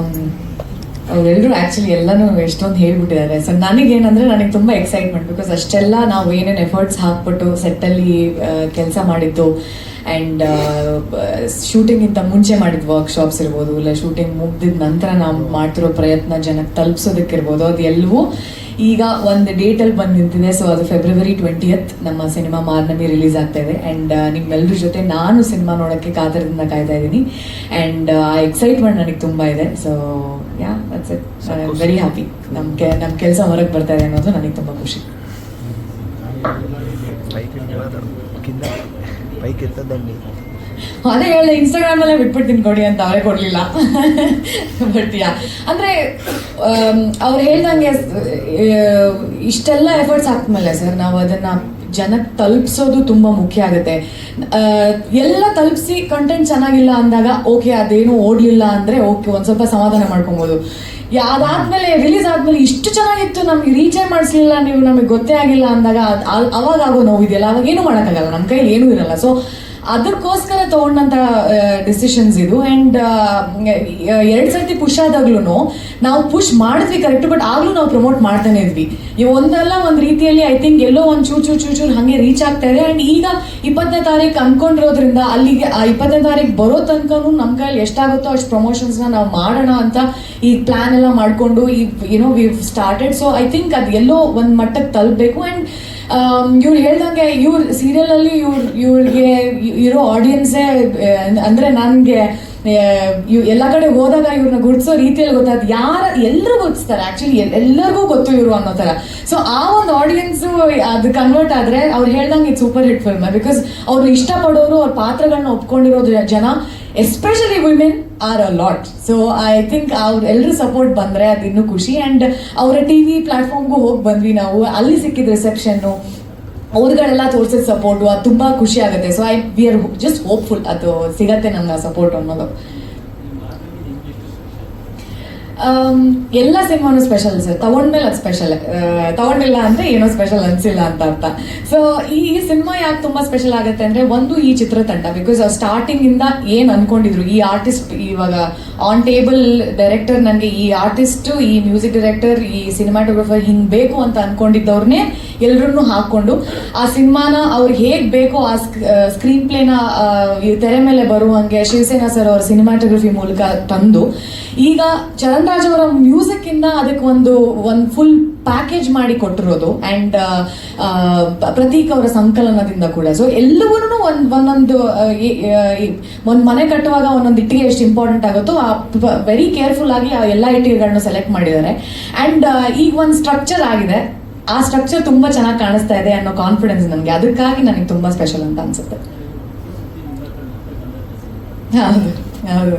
ಅವರೆಲ್ಲರೂ ಆ್ಯಕ್ಚುಲಿ ಎಲ್ಲನೂ ಎಷ್ಟೊಂದು ಹೇಳ್ಬಿಟ್ಟಿದ್ದಾರೆ. ಸೊ ನನಗೇನಂದರೆ ನನಗೆ ತುಂಬ ಎಕ್ಸೈಟ್ಮೆಂಟ್, ಬಿಕಾಸ್ ಅಷ್ಟೆಲ್ಲ ನಾವು ಏನೇನು ಎಫರ್ಟ್ಸ್ ಹಾಕ್ಬಿಟ್ಟು ಸೆಟ್ಟಲ್ಲಿ ಕೆಲಸ ಮಾಡಿದ್ದು ಆ್ಯಂಡ್ ಶೂಟಿಂಗಿಂತ ಮುಂಚೆ ಮಾಡಿದ ವರ್ಕ್ಶಾಪ್ಸ್ ಇರ್ಬೋದು, ಇಲ್ಲ ಶೂಟಿಂಗ್ ಮುಗ್ದಿದ ನಂತರ ನಾವು ಮಾಡ್ತಿರೋ ಪ್ರಯತ್ನ ಜನಕ್ಕೆ ತಲುಪಿಸೋದಕ್ಕಿರ್ಬೋದು, ಅದು ಎಲ್ಲವೂ ಈಗ ಒಂದು ಡೇಟಲ್ಲಿ ಬಂದು ನಿಂತಿದೆ. ಸೊ ಅದು February 20th ನಮ್ಮ ಸಿನಿಮಾ ಮಾರ್ನಮಿ ರಿಲೀಸ್ ಆಗ್ತಾ ಇದೆ. ಆ್ಯಂಡ್ ನಿಮ್ಮೆಲ್ಲರ ಜೊತೆ ನಾನು ಸಿನಿಮಾ ನೋಡೋಕ್ಕೆ ಕಾತರದಿಂದ ಕಾಯ್ತಾ ಇದ್ದೀನಿ. ಆ್ಯಂಡ್ ಆ ಎಕ್ಸೈಟ್ಮೆಂಟ್ ನನಗೆ ತುಂಬ ಇದೆ. So yeah that's it. I am very happy. ನಮ್ಮ ಕೆಲಸ ಹೊರಗೆ ಬರ್ತಾ ಇದೆ ಅನ್ನೋದು ನನಗೆ ತುಂಬ ಖುಷಿ. ಅದೇ ಹೇಳಿದೆ, ಇನ್ಸ್ಟಾಗ್ರಾಮಲ್ಲೇ ಬಿಟ್ಬಿಡ್ತೀನಿ ಕೊಡಿ ಅಂತ, ಅವರೇ ಕೊಡಲಿಲ್ಲ. ಬಟ್ ಯಾ ಅಂದರೆ ಅವ್ರು ಹೇಳ್ದಂಗೆ ಇಷ್ಟೆಲ್ಲ ಎಫರ್ಟ್ಸ್ ಹಾಕ್ಮೇಲೆ ಸರ್ ನಾವು ಅದನ್ನು ಜನಕ್ಕೆ ತಲುಪಿಸೋದು ತುಂಬ ಮುಖ್ಯ ಆಗುತ್ತೆ. ಎಲ್ಲ ತಲುಪಿಸಿ ಕಂಟೆಂಟ್ ಚೆನ್ನಾಗಿಲ್ಲ ಅಂದಾಗ ಓಕೆ ಅದೇನು ಓಡಲಿಲ್ಲ ಅಂದರೆ ಓಕೆ ಒಂದು ಸ್ವಲ್ಪ ಸಮಾಧಾನ ಮಾಡ್ಕೊಬೋದು. ಅದಾದ್ಮೇಲೆ ರಿಲೀಸ್ ಆದ್ಮೇಲೆ ಇಷ್ಟು ಚೆನ್ನಾಗಿತ್ತು, ನಮ್ಗೆ ರೀಚೇ ಮಾಡಿಸ್ಲಿಲ್ಲ, ನೀವು ನಮಗೆ ಗೊತ್ತೇ ಆಗಿಲ್ಲ ಅಂದಾಗ ಅವಾಗ ಆಗೋ ನೋವಿದೆಯಲ್ಲ, ಅವಾಗ ಏನೂ ಮಾಡೋಕ್ಕಾಗಲ್ಲ, ನಮ್ಮ ಕೈಲಿ ಏನೂ ಇರಲ್ಲ. ಸೊ ಅದಕ್ಕೋಸ್ಕರ ತೊಗೊಂಡಂಥ ಡಿಸಿಷನ್ಸ್ ಇದು. ಆ್ಯಂಡ್ 2 ಸರ್ತಿ ಪುಷ್ ಆದಾಗ್ಲೂ ನಾವು ಪುಷ್ ಮಾಡಿದ್ವಿ ಕರೆಕ್ಟ್, ಬಟ್ ಆಗಲೂ ನಾವು ಪ್ರಮೋಟ್ ಮಾಡ್ತಾನೆ ಇದ್ವಿ. ಒಂದಲ್ಲ ಒಂದು ರೀತಿಯಲ್ಲಿ ಐ ಥಿಂಕ್ ಎಲ್ಲೋ ಒಂದು ಚೂರು ಹಾಗೆ ರೀಚ್ ಆಗ್ತಾ ಇದೆ. ಆ್ಯಂಡ್ ಈಗ 20ನೇ ತಾರೀಕು ಅಂದ್ಕೊಂಡಿರೋದ್ರಿಂದ ಅಲ್ಲಿಗೆ ಆ 20ನೇ ತಾರೀಕು ಬರೋ ತನಕನೂ ನಮ್ಮ ಕೈಲಿ ಎಷ್ಟಾಗುತ್ತೋ ಅಷ್ಟು ಪ್ರಮೋಷನ್ಸ್ನ ನಾವು ಮಾಡೋಣ ಅಂತ ಈ ಪ್ಲ್ಯಾನ್ ಎಲ್ಲ ಮಾಡಿಕೊಂಡು we started. So I think ಅದು ಎಲ್ಲೋ ಒಂದು ಮಟ್ಟಕ್ಕೆ ತಲುಪಬೇಕು. ಆ್ಯಂಡ್ ಇವ್ರು ಹೇಳ್ದಂಗೆ ಸೀರಿಯಲಲ್ಲಿ ಇವ್ರಿಗೆ ಇರೋ ಆಡಿಯನ್ಸೇ ಅಂದರೆ ನನಗೆ ಎಲ್ಲ ಕಡೆ ಹೋದಾಗ ಇವ್ರನ್ನ ಗುರುತಿಸೋ ರೀತಿಯಲ್ಲಿ ಗೊತ್ತಾಯ್ತು. ಎಲ್ಲರೂ ಗುರುತಿಸ್ತಾರೆ ಆ್ಯಕ್ಚುಲಿ, ಎಲ್ಲರಿಗೂ ಗೊತ್ತು ಇವರು ಅನ್ನೋ ಥರ. ಸೊ ಆ ಒಂದು ಆಡಿಯನ್ಸು ಅದು ಕನ್ವರ್ಟ್ ಆದರೆ ಅವ್ರು ಹೇಳ್ದಂಗೆ ಇದು ಸೂಪರ್ ಹಿಟ್ ಫಿಲ್ಮ್. ಬಿಕಾಸ್ ಅವ್ರನ್ನ ಇಷ್ಟಪಡೋರು, ಅವ್ರ ಪಾತ್ರಗಳನ್ನ ಒಪ್ಕೊಂಡಿರೋ ಜನ especially women are a lot. So I think ಎಲ್ಲರೂ ಸಪೋರ್ಟ್ ಬಂದರೆ ಅದು ಇನ್ನೂ ಖುಷಿ. ಆ್ಯಂಡ್ ಅವರ TV ಪ್ಲ್ಯಾಟ್ಫಾರ್ಮ್ಗೂ ಹೋಗಿ ಬಂದ್ವಿ ನಾವು, ಅಲ್ಲಿ ಸಿಕ್ಕಿದ ರಿಸೆಪ್ಷನ್ನು, ಅವ್ರುಗಳೆಲ್ಲ ತೋರಿಸಿದ ಸಪೋರ್ಟು, ಅದು ತುಂಬ ಖುಷಿ ಆಗುತ್ತೆ. So we are just hopeful ಅದು ಸಿಗತ್ತೆ ನಮ್ಗೆ ಸಪೋರ್ಟ್ ಅನ್ನೋದು. ಎಲ್ಲ ಸಿನಿಮಾನು ಸ್ಪೆಷಲ್ ಸರ್, ತಗೊಂಡ್ಮೇಲೆ ಅದು ಸ್ಪೆಷಲ್, ತಗೊಂಡಿಲ್ಲ ಅಂದರೆ ಏನೋ ಸ್ಪೆಷಲ್ ಅನಿಸಿಲ್ಲ ಅಂತ ಅರ್ಥ. ಸೊ ಈ ಸಿನಿಮಾ ಯಾಕೆ ತುಂಬ ಸ್ಪೆಷಲ್ ಆಗುತ್ತೆ ಅಂದರೆ, ಒಂದು ಈ ಚಿತ್ರತಂಡ, ಬಿಕಾಸ್ ಸ್ಟಾರ್ಟಿಂಗಿಂದ ಏನು ಅಂದ್ಕೊಂಡಿದ್ರು ಈ ಆರ್ಟಿಸ್ಟ್, ಇವಾಗ ಆನ್ ಟೇಬಲ್ ಡೈರೆಕ್ಟರ್ ನನಗೆ ಈ ಆರ್ಟಿಸ್ಟು, ಈ ಮ್ಯೂಸಿಕ್ ಡೈರೆಕ್ಟರ್, ಈ ಸಿನಿಮಾಟೋಗ್ರಫರ್ ಹಿಂಗೆ ಬೇಕು ಅಂತ ಅಂದ್ಕೊಂಡಿದ್ದವ್ರನ್ನೇ ಎಲ್ಲರನ್ನೂ ಹಾಕ್ಕೊಂಡು ಆ ಸಿನಿಮಾನ ಅವ್ರಿಗೆ ಹೇಗೆ ಬೇಕೋ ಆ ಸ್ಕ್ರೀನ್ ಪ್ಲೇನ ತೆರೆ ಮೇಲೆ ಬರುವಂಗೆ ಶಿವಸೇನಾ ಸರ್ ಅವ್ರ ಸಿನಿಮಾಟೋಗ್ರಫಿ ಮೂಲಕ ತಂದು, ಈಗ ಚರಣ್ ರಾಜ್ ಅವರ ಮ್ಯೂಸಿಕ್ ಇಂದ ಅದಕ್ಕೆ ಒಂದು ಫುಲ್ ಪ್ಯಾಕೇಜ್ ಮಾಡಿ ಕೊಟ್ಟಿರೋದು. ಆ್ಯಂಡ್ ಪ್ರತೀಕ್ ಅವರ ಸಂಕಲನದಿಂದ ಕೂಡ. ಸೊ ಎಲ್ಲವೂ ಒಂದೊಂದು ಮನೆ ಕಟ್ಟುವಾಗ ಒಂದೊಂದು ಇಟ್ಟಿಗೆ ಎಷ್ಟು ಇಂಪಾರ್ಟೆಂಟ್ ಆಗುತ್ತೋ ವೆರಿ ಕೇರ್ಫುಲ್ ಆಗಿ ಆ ಎಲ್ಲ ಇಟ್ಟಿಗೆಗಳನ್ನ ಸೆಲೆಕ್ಟ್ ಮಾಡಿದ್ದಾರೆ. ಆ್ಯಂಡ್ ಈಗ ಒಂದು ಸ್ಟ್ರಕ್ಚರ್ ಆಗಿದೆ, ಆ ಸ್ಟ್ರಕ್ಚರ್ ತುಂಬ ಚೆನ್ನಾಗಿ ಕಾಣಿಸ್ತಾ ಇದೆ ಅನ್ನೋ ಕಾನ್ಫಿಡೆನ್ಸ್ ನನಗೆ, ಅದಕ್ಕಾಗಿ ನನಗೆ ತುಂಬ ಸ್ಪೆಷಲ್ ಅಂತ ಅನ್ಸುತ್ತೆ. ಹೌದು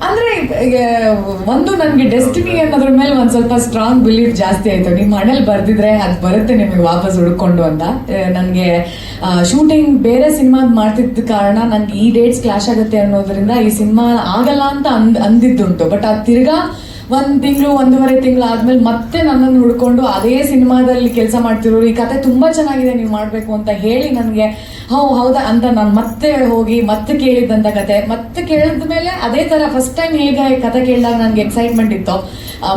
ಅಂದ್ರೆ ಒಂದು ನನಗೆ ಡೆಸ್ಟಿನಿ ಅನ್ನೋದ್ರ ಮೇಲೆ ಒಂದು ಸ್ವಲ್ಪ ಸ್ಟ್ರಾಂಗ್ ಬಿಲೀಫ್ ಜಾಸ್ತಿ ಆಯಿತು. ನಿಮ್ಮ ಮನೇಲಿ ಬರ್ದಿದ್ರೆ ಅದು ಬರುತ್ತೆ ನಿಮಗೆ ವಾಪಸ್ ಹುಡ್ಕೊಂಡು ಅಂತ. ನನಗೆ ಶೂಟಿಂಗ್ ಬೇರೆ ಸಿನಿಮಾದ ಮಾಡ್ತಿದ್ದ ಕಾರಣ ನನಗೆ ಈ ಡೇಟ್ಸ್ ಕ್ಲಾಶ್ ಆಗುತ್ತೆ ಅನ್ನೋದ್ರಿಂದ ಈ ಸಿನಿಮಾ ಆಗಲ್ಲ ಅಂತ ಅಂದಿದ್ದುಂಟು. ಬಟ್ ಅದು ತಿರ್ಗಾ 1 ತಿಂಗಳು 1.5 ತಿಂಗಳು ಆದ್ಮೇಲೆ ಮತ್ತೆ ನನ್ನನ್ನು ಹುಡ್ಕೊಂಡು ಅದೇ ಸಿನಿಮಾದಲ್ಲಿ ಕೆಲಸ ಮಾಡ್ತಿರೋರು ಈ ಕತೆ ತುಂಬ ಚೆನ್ನಾಗಿದೆ ನೀವು ಮಾಡಬೇಕು ಅಂತ ಹೇಳಿ ನನಗೆ ಹೌದಾ ಅಂತ ನಾನು ಮತ್ತೆ ಹೋಗಿ ಮತ್ತೆ ಕೇಳಿದ್ದಂಥ ಕತೆ, ಮತ್ತೆ ಕೇಳಿದ ಮೇಲೆ ಅದೇ ಥರ ಫಸ್ಟ್ ಟೈಮ್ ಹೇಗೆ ಕತೆ ಕೇಳಿದಾಗ ನನಗೆ ಎಕ್ಸೈಟ್ಮೆಂಟ್ ಇತ್ತು,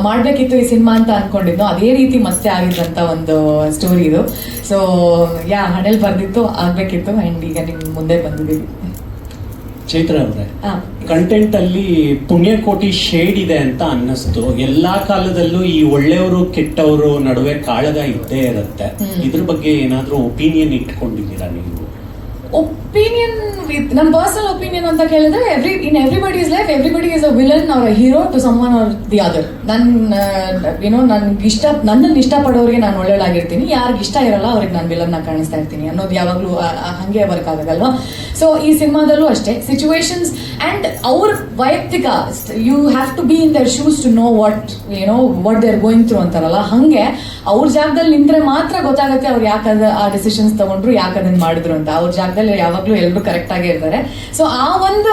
ಮಾಡಬೇಕಿತ್ತು ಈ ಸಿನಿಮಾ ಅಂತ ಅಂದ್ಕೊಂಡಿದ್ದು, ಅದೇ ರೀತಿ ಮತ್ತೆ ಆಗಿದ್ದಂಥ ಒಂದು ಸ್ಟೋರಿ ಇದು. ಸೊ ಹಣೆಲ್ ಬರ್ದಿತ್ತು, ಆಗಬೇಕಿತ್ತು, ಆ್ಯಂಡ್ ಈಗ ನಿಮ್ಮ ಮುಂದೆ ಬಂದಿದ್ದೀವಿ. ಚೈತ್ರ ಅವರೇ, ಕಂಟೆಂಟ್ ಅಲ್ಲಿ ಪುಣ್ಯಕೋಟಿ ಶೇಡ್ ಇದೆ ಅಂತ ಅನ್ನಿಸ್ತು. ಎಲ್ಲಾ ಕಾಲದಲ್ಲೂ ಈ ಒಳ್ಳೆಯವರು ಕೆಟ್ಟವರು ನಡುವೆ ಕಾಳಗ ಇದ್ದೇ ಇರುತ್ತೆ. ಇದ್ರ ಬಗ್ಗೆ ಏನಾದ್ರೂ ಒಪಿನಿಯನ್ ಇಟ್ಕೊಂಡಿದ್ದೀರಾ ನೀವು? ಒಪಿನಿಯನ್ ನನ್ನ ಪರ್ಸನಲ್ ಒಪಿನಿಯನ್ ಅಂತ ಕೇಳಿದ್ರೆ in everybody's life everybody is a villain or a hero to someone or the other. ನನ್ನನ್ನು ಇಷ್ಟಪಡೋರಿಗೆ ನಾನು ಒಳ್ಳೆಯದಾಗಿರ್ತೀನಿ, ಯಾರಿಗೆ ಇಷ್ಟ ಇರಲ್ಲ ಅವ್ರಿಗೆ ನಾನು ವಿಲನ್ನ ಕಾಣಿಸ್ತಾ ಇರ್ತೀನಿ ಅನ್ನೋದು ಯಾವಾಗಲೂ ಹಾಗೆ ವರ್ಕ್ ಆಗೋದಲ್ವಾ. ಸೊ ಈ ಸಿನಿಮಾದಲ್ಲೂ ಅಷ್ಟೇ ಸಿಚುವೇಶನ್ಸ್ ಆ್ಯಂಡ್ ಅವ್ರ ವೈಯಕ್ತಿಕ you have to be in their shoes to know what they are going through ಅಂತಾರಲ್ಲ, ಹಾಗೆ ಅವ್ರ ಜಾಗದಲ್ಲಿ ನಿಂತ್ರೆ ಮಾತ್ರ ಗೊತ್ತಾಗುತ್ತೆ ಅವ್ರು ಯಾಕದ ಆ ಡಿಸಿಷನ್ಸ್ ತಗೊಂಡ್ರು, ಯಾಕೆ ಅದನ್ನು ಮಾಡಿದ್ರು ಅಂತ. ಅವ್ರ ಜಾಗದಲ್ಲಿ ಯಾವಾಗಲೂ ಎಲ್ಲರೂ ಕರೆಕ್ಟಾಗೇ ಇರ್ತಾರೆ. ಸೊ ಆ ಒಂದು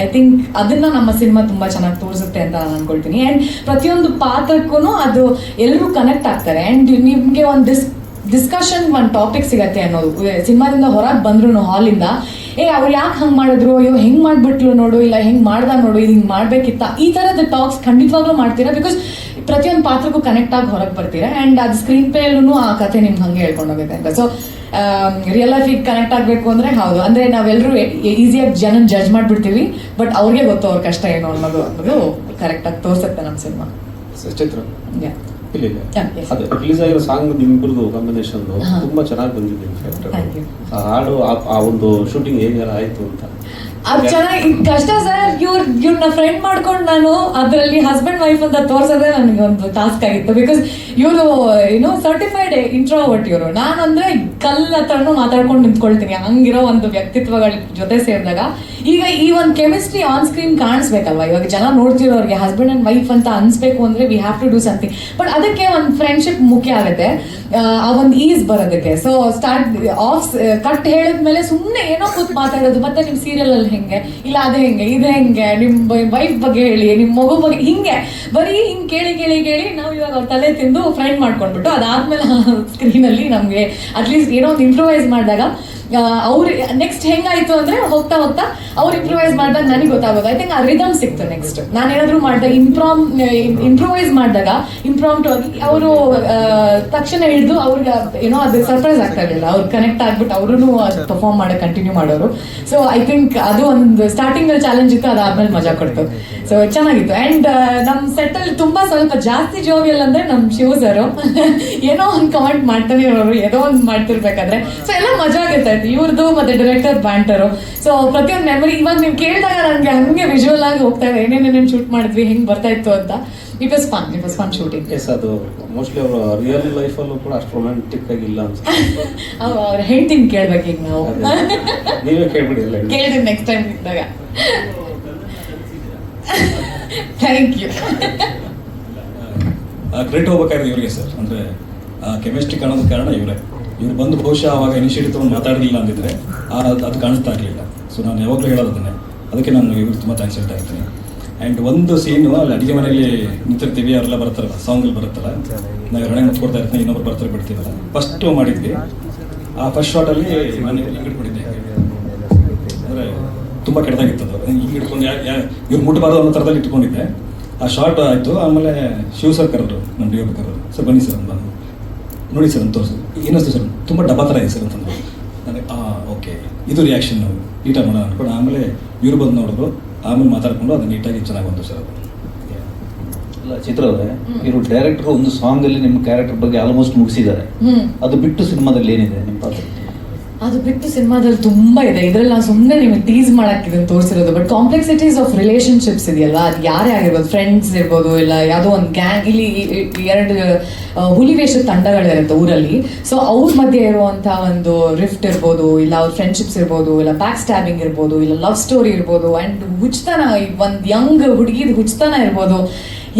ಐ ಥಿಂಕ್ ಅದನ್ನ ನಮ್ಮ ಸಿನಿಮಾ ತುಂಬ ಚೆನ್ನಾಗಿ ತೋರಿಸುತ್ತೆ ಅಂತ ನಾನು ಅನ್ಕೊಳ್ತೀನಿ. ಆ್ಯಂಡ್ ಪ್ರತಿಯೊಂದು ಪಾತ್ರಕ್ಕೂ ಅದು ಎಲ್ಲರೂ ಕನೆಕ್ಟ್ ಆಗ್ತಾರೆ. ಆ್ಯಂಡ್ ನಿಮಗೆ ಒಂದು ಡಿಸ್ಕಷನ್ ಒಂದು ಟಾಪಿಕ್ ಸಿಗತ್ತೆ ಅನ್ನೋದು. ಸಿನಿಮಾದಿಂದ ಹೊರಗೆ ಬಂದ್ರು ಹಾಲಿಂದ, ಅವ್ರು ಯಾಕೆ ಹಂಗೆ ಮಾಡಿದ್ರು, ಅಯ್ಯೋ ಹೆಂಗೆ ಮಾಡ್ಬಿಟ್ಲು ನೋಡು, ಇಲ್ಲ ಹೆಂಗೆ ಮಾಡ್ದ ನೋಡು, ಇದು ಹಿಂಗೆ ಮಾಡ್ಬೇಕಿತ್ತ, ಈ ಥರದ ಟಾಕ್ಸ್ ಖಂಡಿತವಾಗ್ಲೂ ಮಾಡ್ತೀರಾ. ಬಿಕಾಸ್ ಪ್ರತಿಯೊಂದು ಪಾತ್ರಕ್ಕೂ ಕನೆಕ್ಟ್ ಆಗಿ ಹೊರಗೆ ಬರ್ತೀರಾ. ಆ್ಯಂಡ್ ಅದು ಸ್ಕ್ರೀನ್ ಪ್ಲೇಲ್ಲೂ ಆ ಕತೆ ನಿಮ್ಗೆ ಹಂಗೆ ಹೇಳ್ಕೊಂಡು ಹೋಗುತ್ತೆ ಅಂತ. ಸೊ ರಿಯಲ್ ಲೈಫಿಗೆ ಕನೆಕ್ಟ್ ಆಗಬೇಕು ಅಂದರೆ ಹೌದು, ಅಂದರೆ ನಾವೆಲ್ಲರೂ ಈಸಿಯಾಗಿ ಜನನ ಜಡ್ಜ್ ಮಾಡಿಬಿಡ್ತೀವಿ, ಬಟ್ ಅವ್ರಿಗೆ ಗೊತ್ತು ಅವ್ರ ಕಷ್ಟ ಏನು ಅನ್ನೋದು ಕರೆಕ್ಟಾಗಿ ತೋರಿಸುತ್ತೆ ನಮ್ಮ ಸಿನಿಮಾ. ಚೈತ್ರ Yeah. ಇಲ್ಲ Yeah, yes. ಅದೇ ರಿಲೀಸ್ ಆಗಿರೋ ಸಾಂಗ್ ನಿಮ್ಮಿಬ್ಬರದು ಕಾಂಬಿನೇಷನ್ ತುಂಬಾ ಚೆನ್ನಾಗಿ ಬಂದಿದೆ. Thank you. ಆ ಹಾಡು ಆ ಒಂದು ಶೂಟಿಂಗ್ ಹೇಗೆಲ್ಲ ಆಯ್ತು ಅಂತ. ಅದು ಚೆನ್ನಾಗಿ ಕಷ್ಟ ಸರ್. ಇವ್ರನ್ನ ಫ್ರೆಂಡ್ ಮಾಡ್ಕೊಂಡು ನಾನು ಅದರಲ್ಲಿ ಹಸ್ಬೆಂಡ್ ವೈಫ್ ಅಂತ ತೋರ್ಸೋದೇ ನನಗೆ ಒಂದು ಟಾಸ್ಕ್ ಆಗಿತ್ತು. ಬಿಕಾಸ್ ಇವರು ಸರ್ಟಿಫೈಡ್ ಇಂಟ್ರೋವರ್ಟ್ ಇವರು. ನಾನು ಅಂದ್ರೆ ಕಲ್ಲ ಹತ್ರನೂ ಮಾತಾಡ್ಕೊಂಡು ನಿಂತ್ಕೊಳ್ತೀನಿ, ಹಂಗಿರೋ ಒಂದು ವ್ಯಕ್ತಿತ್ವಗಳ ಜೊತೆ ಸೇರಿದಾಗ ಈಗ ಈ ಒಂದು ಕೆಮಿಸ್ಟ್ರಿ ಆನ್ ಸ್ಕ್ರೀನ್ ಕಾಣಿಸ್ಬೇಕಲ್ವಾ. ಇವಾಗ ಜನ ನೋಡ್ತಿರೋರಿಗೆ ಹಸ್ಬೆಂಡ್ ಅಂಡ್ ವೈಫ್ ಅಂತ ಅನ್ಸ್ಬೇಕು ಅಂದ್ರೆ we have to do something. But ಅದಕ್ಕೆ ಒಂದು ಫ್ರೆಂಡ್ಶಿಪ್ ಮುಖ್ಯ ಆಗುತ್ತೆ, ಆ ಒಂದು ಈಸ್ ಬರೋದಕ್ಕೆ. ಸೊ ಕಟ್ ಹೇಳಿದ್ಮೇಲೆ ಸುಮ್ಮನೆ ಏನೋ ಕೂತ್ ಮಾತಾಡೋದು, ಮತ್ತೆ ನಿಮ್ ಸೀರಿಯಲ್ ಅಲ್ಲಿ ಹೆಂಗೆ, ಇಲ್ಲ ಅದೇ ಹೆಂಗೆ, ಇದು ಹೆಂಗೆ, ನಿಮ್ ವೈಫ್ ಬಗ್ಗೆ ಹೇಳಿ, ನಿಮ್ ಮಗು ಬಗ್ಗೆ, ಹಿಂಗೆ ಬರೀ ಹಿಂಗೆ ಕೇಳಿ ನಾವು ಇವಾಗ ಅವ್ರ ತಲೆ ತಿಂದು ಫ್ರೆಂಡ್ ಮಾಡ್ಕೊಂಡ್ಬಿಟ್ಟು ಅದಾದ್ಮೇಲೆ ಸ್ಕ್ರೀನಲ್ಲಿ ನಮ್ಗೆ ಅಟ್ಲೀಸ್ಟ್ ಏನೋ ಒಂದು ಇಂಪ್ರೂವೈಸ್ ಮಾಡಿದಾಗ ಅವ್ರು ನೆಕ್ಸ್ಟ್ ಹೆಂಗಾಯ್ತು ಅಂದ್ರೆ ಹೋಗ್ತಾ ಅವ್ರು ಇಂಪ್ರೂವೈಸ್ ಮಾಡಿದಾಗ ನನಗೆ ಗೊತ್ತಾಗೋದು. ಐ ಥಿಂಕ್ ಆ ರಿದಮ್ ಸಿಕ್ತು. ನೆಕ್ಸ್ಟ್ ನಾನೇನಾದ್ರೂ ಮಾಡಿದಾಗ ಇಂಪ್ರೂವೈಸ್ ಮಾಡಿದಾಗ ಇಂಪ್ರಾಂಪ್ಟ್ ಆಗಿ ಅವರು ತಕ್ಷಣ ಹಿಡಿದು ಅವ್ರಿಗೆ ಏನೋ ಅದು ಸರ್ಪ್ರೈಸ್ ಆಗ್ತಾ ಇರಲಿಲ್ಲ, ಅವ್ರು ಕನೆಕ್ಟ್ ಆಗ್ಬಿಟ್ಟು ಅವರು ಪರ್ಫಾರ್ಮ್ ಮಾಡೋ ಕಂಟಿನ್ಯೂ ಮಾಡೋರು. ಸೊ ಐ ಥಿಂಕ್ ಅದು ಒಂದು ಸ್ಟಾರ್ಟಿಂಗ್ ಅಲ್ಲಿ ಚಾಲೆಂಜ್ ಇತ್ತು, ಅದಾದ್ಮೇಲೆ ಮಜಾ ಕೊಡ್ತು. ಸೊ ಚೆನ್ನಾಗಿತ್ತು. ಅಂಡ್ ನಮ್ಮ ಸೆಟ್ ಅಲ್ಲಿ ತುಂಬಾ ಸ್ವಲ್ಪ ಜಾಸ್ತಿ ಜೋವಿಯಲ್ ಅಂದ್ರೆ ನಮ್ ಶಿವ ಸರ್ ಏನೋ ಒಂದು ಕಮೆಂಟ್ ಮಾಡ್ತಾನೆ ಇರೋರು, ಏನೋ ಒಂದು ಮಾಡ್ತಿರ್ಬೇಕಾದ್ರೆ. ಸೊ ಎಲ್ಲ ಮಜಾ ಆಗಿರ್ತಾ ಇತ್ತು ಇವ್ರದ್ದು ಮತ್ತೆ ಡೈರೆಕ್ಟರ್ ಬ್ಯಾಂಟರು. ಸೊ ಪ್ರತಿಯೊಂದು ಮೆಮರಿ ಇವಾಗ ನೀವು ಕೇಳಿದಾಗ ನನಗೆ ಹಂಗೆ ವಿಜುವಲ್ ಆಗಿ ಹೋಗ್ತಾ ಇದೆ, ಏನೇನೇನೇನು ಶೂಟ್ ಮಾಡಿದ್ವಿ, ಹೆಂಗ್ ಬರ್ತಾ ಇತ್ತು ಅಂತ. It was fun shooting. Yes, ಅದು ಮೋಸ್ಟ್ಲಿ ಅವರು ರಿಯಲ್ ಲೈಫ್ ಅಲ್ಲೂ ಕೂಡ ಅಷ್ಟು ರೊಮ್ಯಾಂಟಿಕ್ ಆಗಿಲ್ಲ ಅನ್ಸುತ್ತೆ. ಅವ್ರ ಹೆಂಡ್ತಿನ ಕೇಳ್ಬೇಕು ಈಗ ನಾವು. ನೀವೇ ಕೇಳ್ಬಿಡಿ ಎಲ್ಲ. ಕೇಳಿದ್ವಿ ನೆಕ್ಸ್ಟ್ ಟೈಮ್ ಇದ್ದಾಗ. Thank you. ಕ್ರೆಡಿಟ್ ಹೋಗ್ಬೇಕಾದ್ರೆ ಇವರಿಗೆ ಸರ್, ಅಂದ್ರೆ ಕೆಮಿಸ್ಟ್ರಿ ಕಾಣೋದಕ್ಕೆ ಕಾರಣ ಇವ್ರು ಬಂದು ಬಹುಶಃ ಅವಾಗ ಇನಿಷಿಯೇಟಿವ್ ತಗೊಂಡು ಮಾತಾಡಲಿಲ್ಲ ಅಂದಿದ್ರೆ ಅದು ಕಾಣಿಸ್ತಾ ಇರಲಿಲ್ಲ. ಸೊ ನಾನು ಯಾವಾಗಲೂ ಹೇಳೋದು ಅದಕ್ಕೆ ನಾನು ಇವ್ರಿಗೆ ತುಂಬ ಥ್ಯಾಂಕ್ಸ್ ಹೇಳ್ತಾ ಇರ್ತೀನಿ. ಆ್ಯಂಡ್ ಒಂದು ಸೀನು ಅಲ್ಲಿ ಅಡುಗೆ ಮನೆಯಲ್ಲಿ ನಿಂತಿರ್ತೀವಿ, ಅವರೆಲ್ಲ ಬರ್ತಾರಲ್ಲ, ಸಾಂಗಲ್ಲಿ ಬರುತ್ತಲ್ಲ, ನಾವು ಎರಡನೇ ಮುತ್ಕೊಡ್ತಾ ಇರ್ತೀನಿ, ಇನ್ನೊಬ್ರು ಬರ್ತಾರೆ ಬಿಡ್ತೀವಲ್ಲ. ಫಸ್ಟು ಮಾಡಿದ್ವಿ, ಆ ಫಸ್ಟ್ ಶಾರ್ಟಲ್ಲಿ ನಾನು ಹಿಂಗೆ ಇಟ್ಕೊಂಡಿದ್ದೆ, ಅಂದರೆ ತುಂಬ ಕೆಟ್ಟದಾಗಿತ್ತು ಅದು. ಹಿಂಗೆ ಇಟ್ಕೊಂಡು ಇವ್ರು ಮುಟ್ಟಬಾರ್ದು ಅನ್ನೋ ಥರದಲ್ಲಿ ಇಟ್ಕೊಂಡಿದ್ದೆ. ಆ ಶಾರ್ಟ್ ಆಯಿತು. ಆಮೇಲೆ ಶಿವ ಸರ್ ಕರೆದ್ರು, ನಮ್ಮ ಡಿ ಒ ಪಿ ಕರೆದ್ರು, ಸರ್ ಬನ್ನಿ ಸರ್ ಅಂತ ನೋಡಿ ಸರ್ ಅಂತ ತೋರಿಸು, ಏನಿಸ್ತು ಸರ್ ತುಂಬ ಡಬ್ಬ ಥರ ಇದೆ ಸರ್ ಅಂತಂದ್ರು. ನನಗೆ ಓಕೆ ಇದು ರಿಯಾಕ್ಷನ್ ನೀಟಾಗಿ ಮಾಡೋಣ ಅಂದ್ಕೊಂಡು ಆಮೇಲೆ ಇವ್ರು ಬಂದು ನೋಡಿದ್ರು, ಆಮೇಲೆ ಮಾತಾಡ್ಕೊಂಡು ಅದು ನೀಟಾಗಿ ಚೆನ್ನಾಗಿ ಬಂತು ಸರ್. ಅದು ಅಲ್ಲ ಚಿತ್ರ ಅವರೇ, ಇವರು ಡೈರೆಕ್ಟರ್ ಒಂದು ಸಾಂಗ್ ಅಲ್ಲಿ ನಿಮ್ಮ ಕ್ಯಾರೆಕ್ಟರ್ ಬಗ್ಗೆ ಆಲ್ಮೋಸ್ಟ್ ಮುಗಿಸಿದ್ದಾರೆ. ಅದು ಬಿಟ್ಟು ಸಿನಿಮಾದಲ್ಲಿ ಏನಿದೆ ನಿಮ್ಮ ಪಾತ್ರ? ಅದು ಬಿಟ್ಟು ಸಿನಿಮಾದಲ್ಲಿ ತುಂಬಾ ಇದೆ. ಇದ್ರಲ್ಲಿ ನಾನು ಸುಮ್ಮನೆ ನಿಮಗೆ ಟೀಸ್ ಮಾಡಕ್ಕೆ ಇದನ್ನು ತೋರಿಸಿರೋದು. ಬಟ್ ಕಾಂಪ್ಲೆಕ್ಸಿಟೀಸ್ ಆಫ್ ರಿಲೇಶನ್ಶಿಪ್ಸ್ ಇದೆಯಲ್ಲ, ಅದು ಯಾರೇ ಆಗಿರ್ಬೋದು, ಫ್ರೆಂಡ್ಸ್ ಇರ್ಬೋದು, ಇಲ್ಲ ಯಾವುದೋ ಒಂದು ಗ್ಯಾಂಗ್. ಇಲ್ಲಿ 2 ಹುಲಿ ವೇಷದ ತಂಡಗಳಿರುತ್ತೆ ಊರಲ್ಲಿ. ಸೊ ಅವ್ರ ಮಧ್ಯೆ ಇರುವಂಥ ಒಂದು ರಿಫ್ಟ್ ಇರ್ಬೋದು, ಇಲ್ಲ ಅವ್ರ ಫ್ರೆಂಡ್ಶಿಪ್ಸ್ ಇರ್ಬೋದು, ಇಲ್ಲ ಬ್ಯಾಕ್ ಸ್ಟ್ಯಾಬಿಂಗ್ ಇರ್ಬೋದು, ಇಲ್ಲ ಲವ್ ಸ್ಟೋರಿ ಇರ್ಬೋದು, ಆ್ಯಂಡ್ ಹುಚ್ಚತನ, ಒಂದು ಯಂಗ್ ಹುಡುಗಿದ ಹುಚ್ಚತನ ಇರ್ಬೋದು,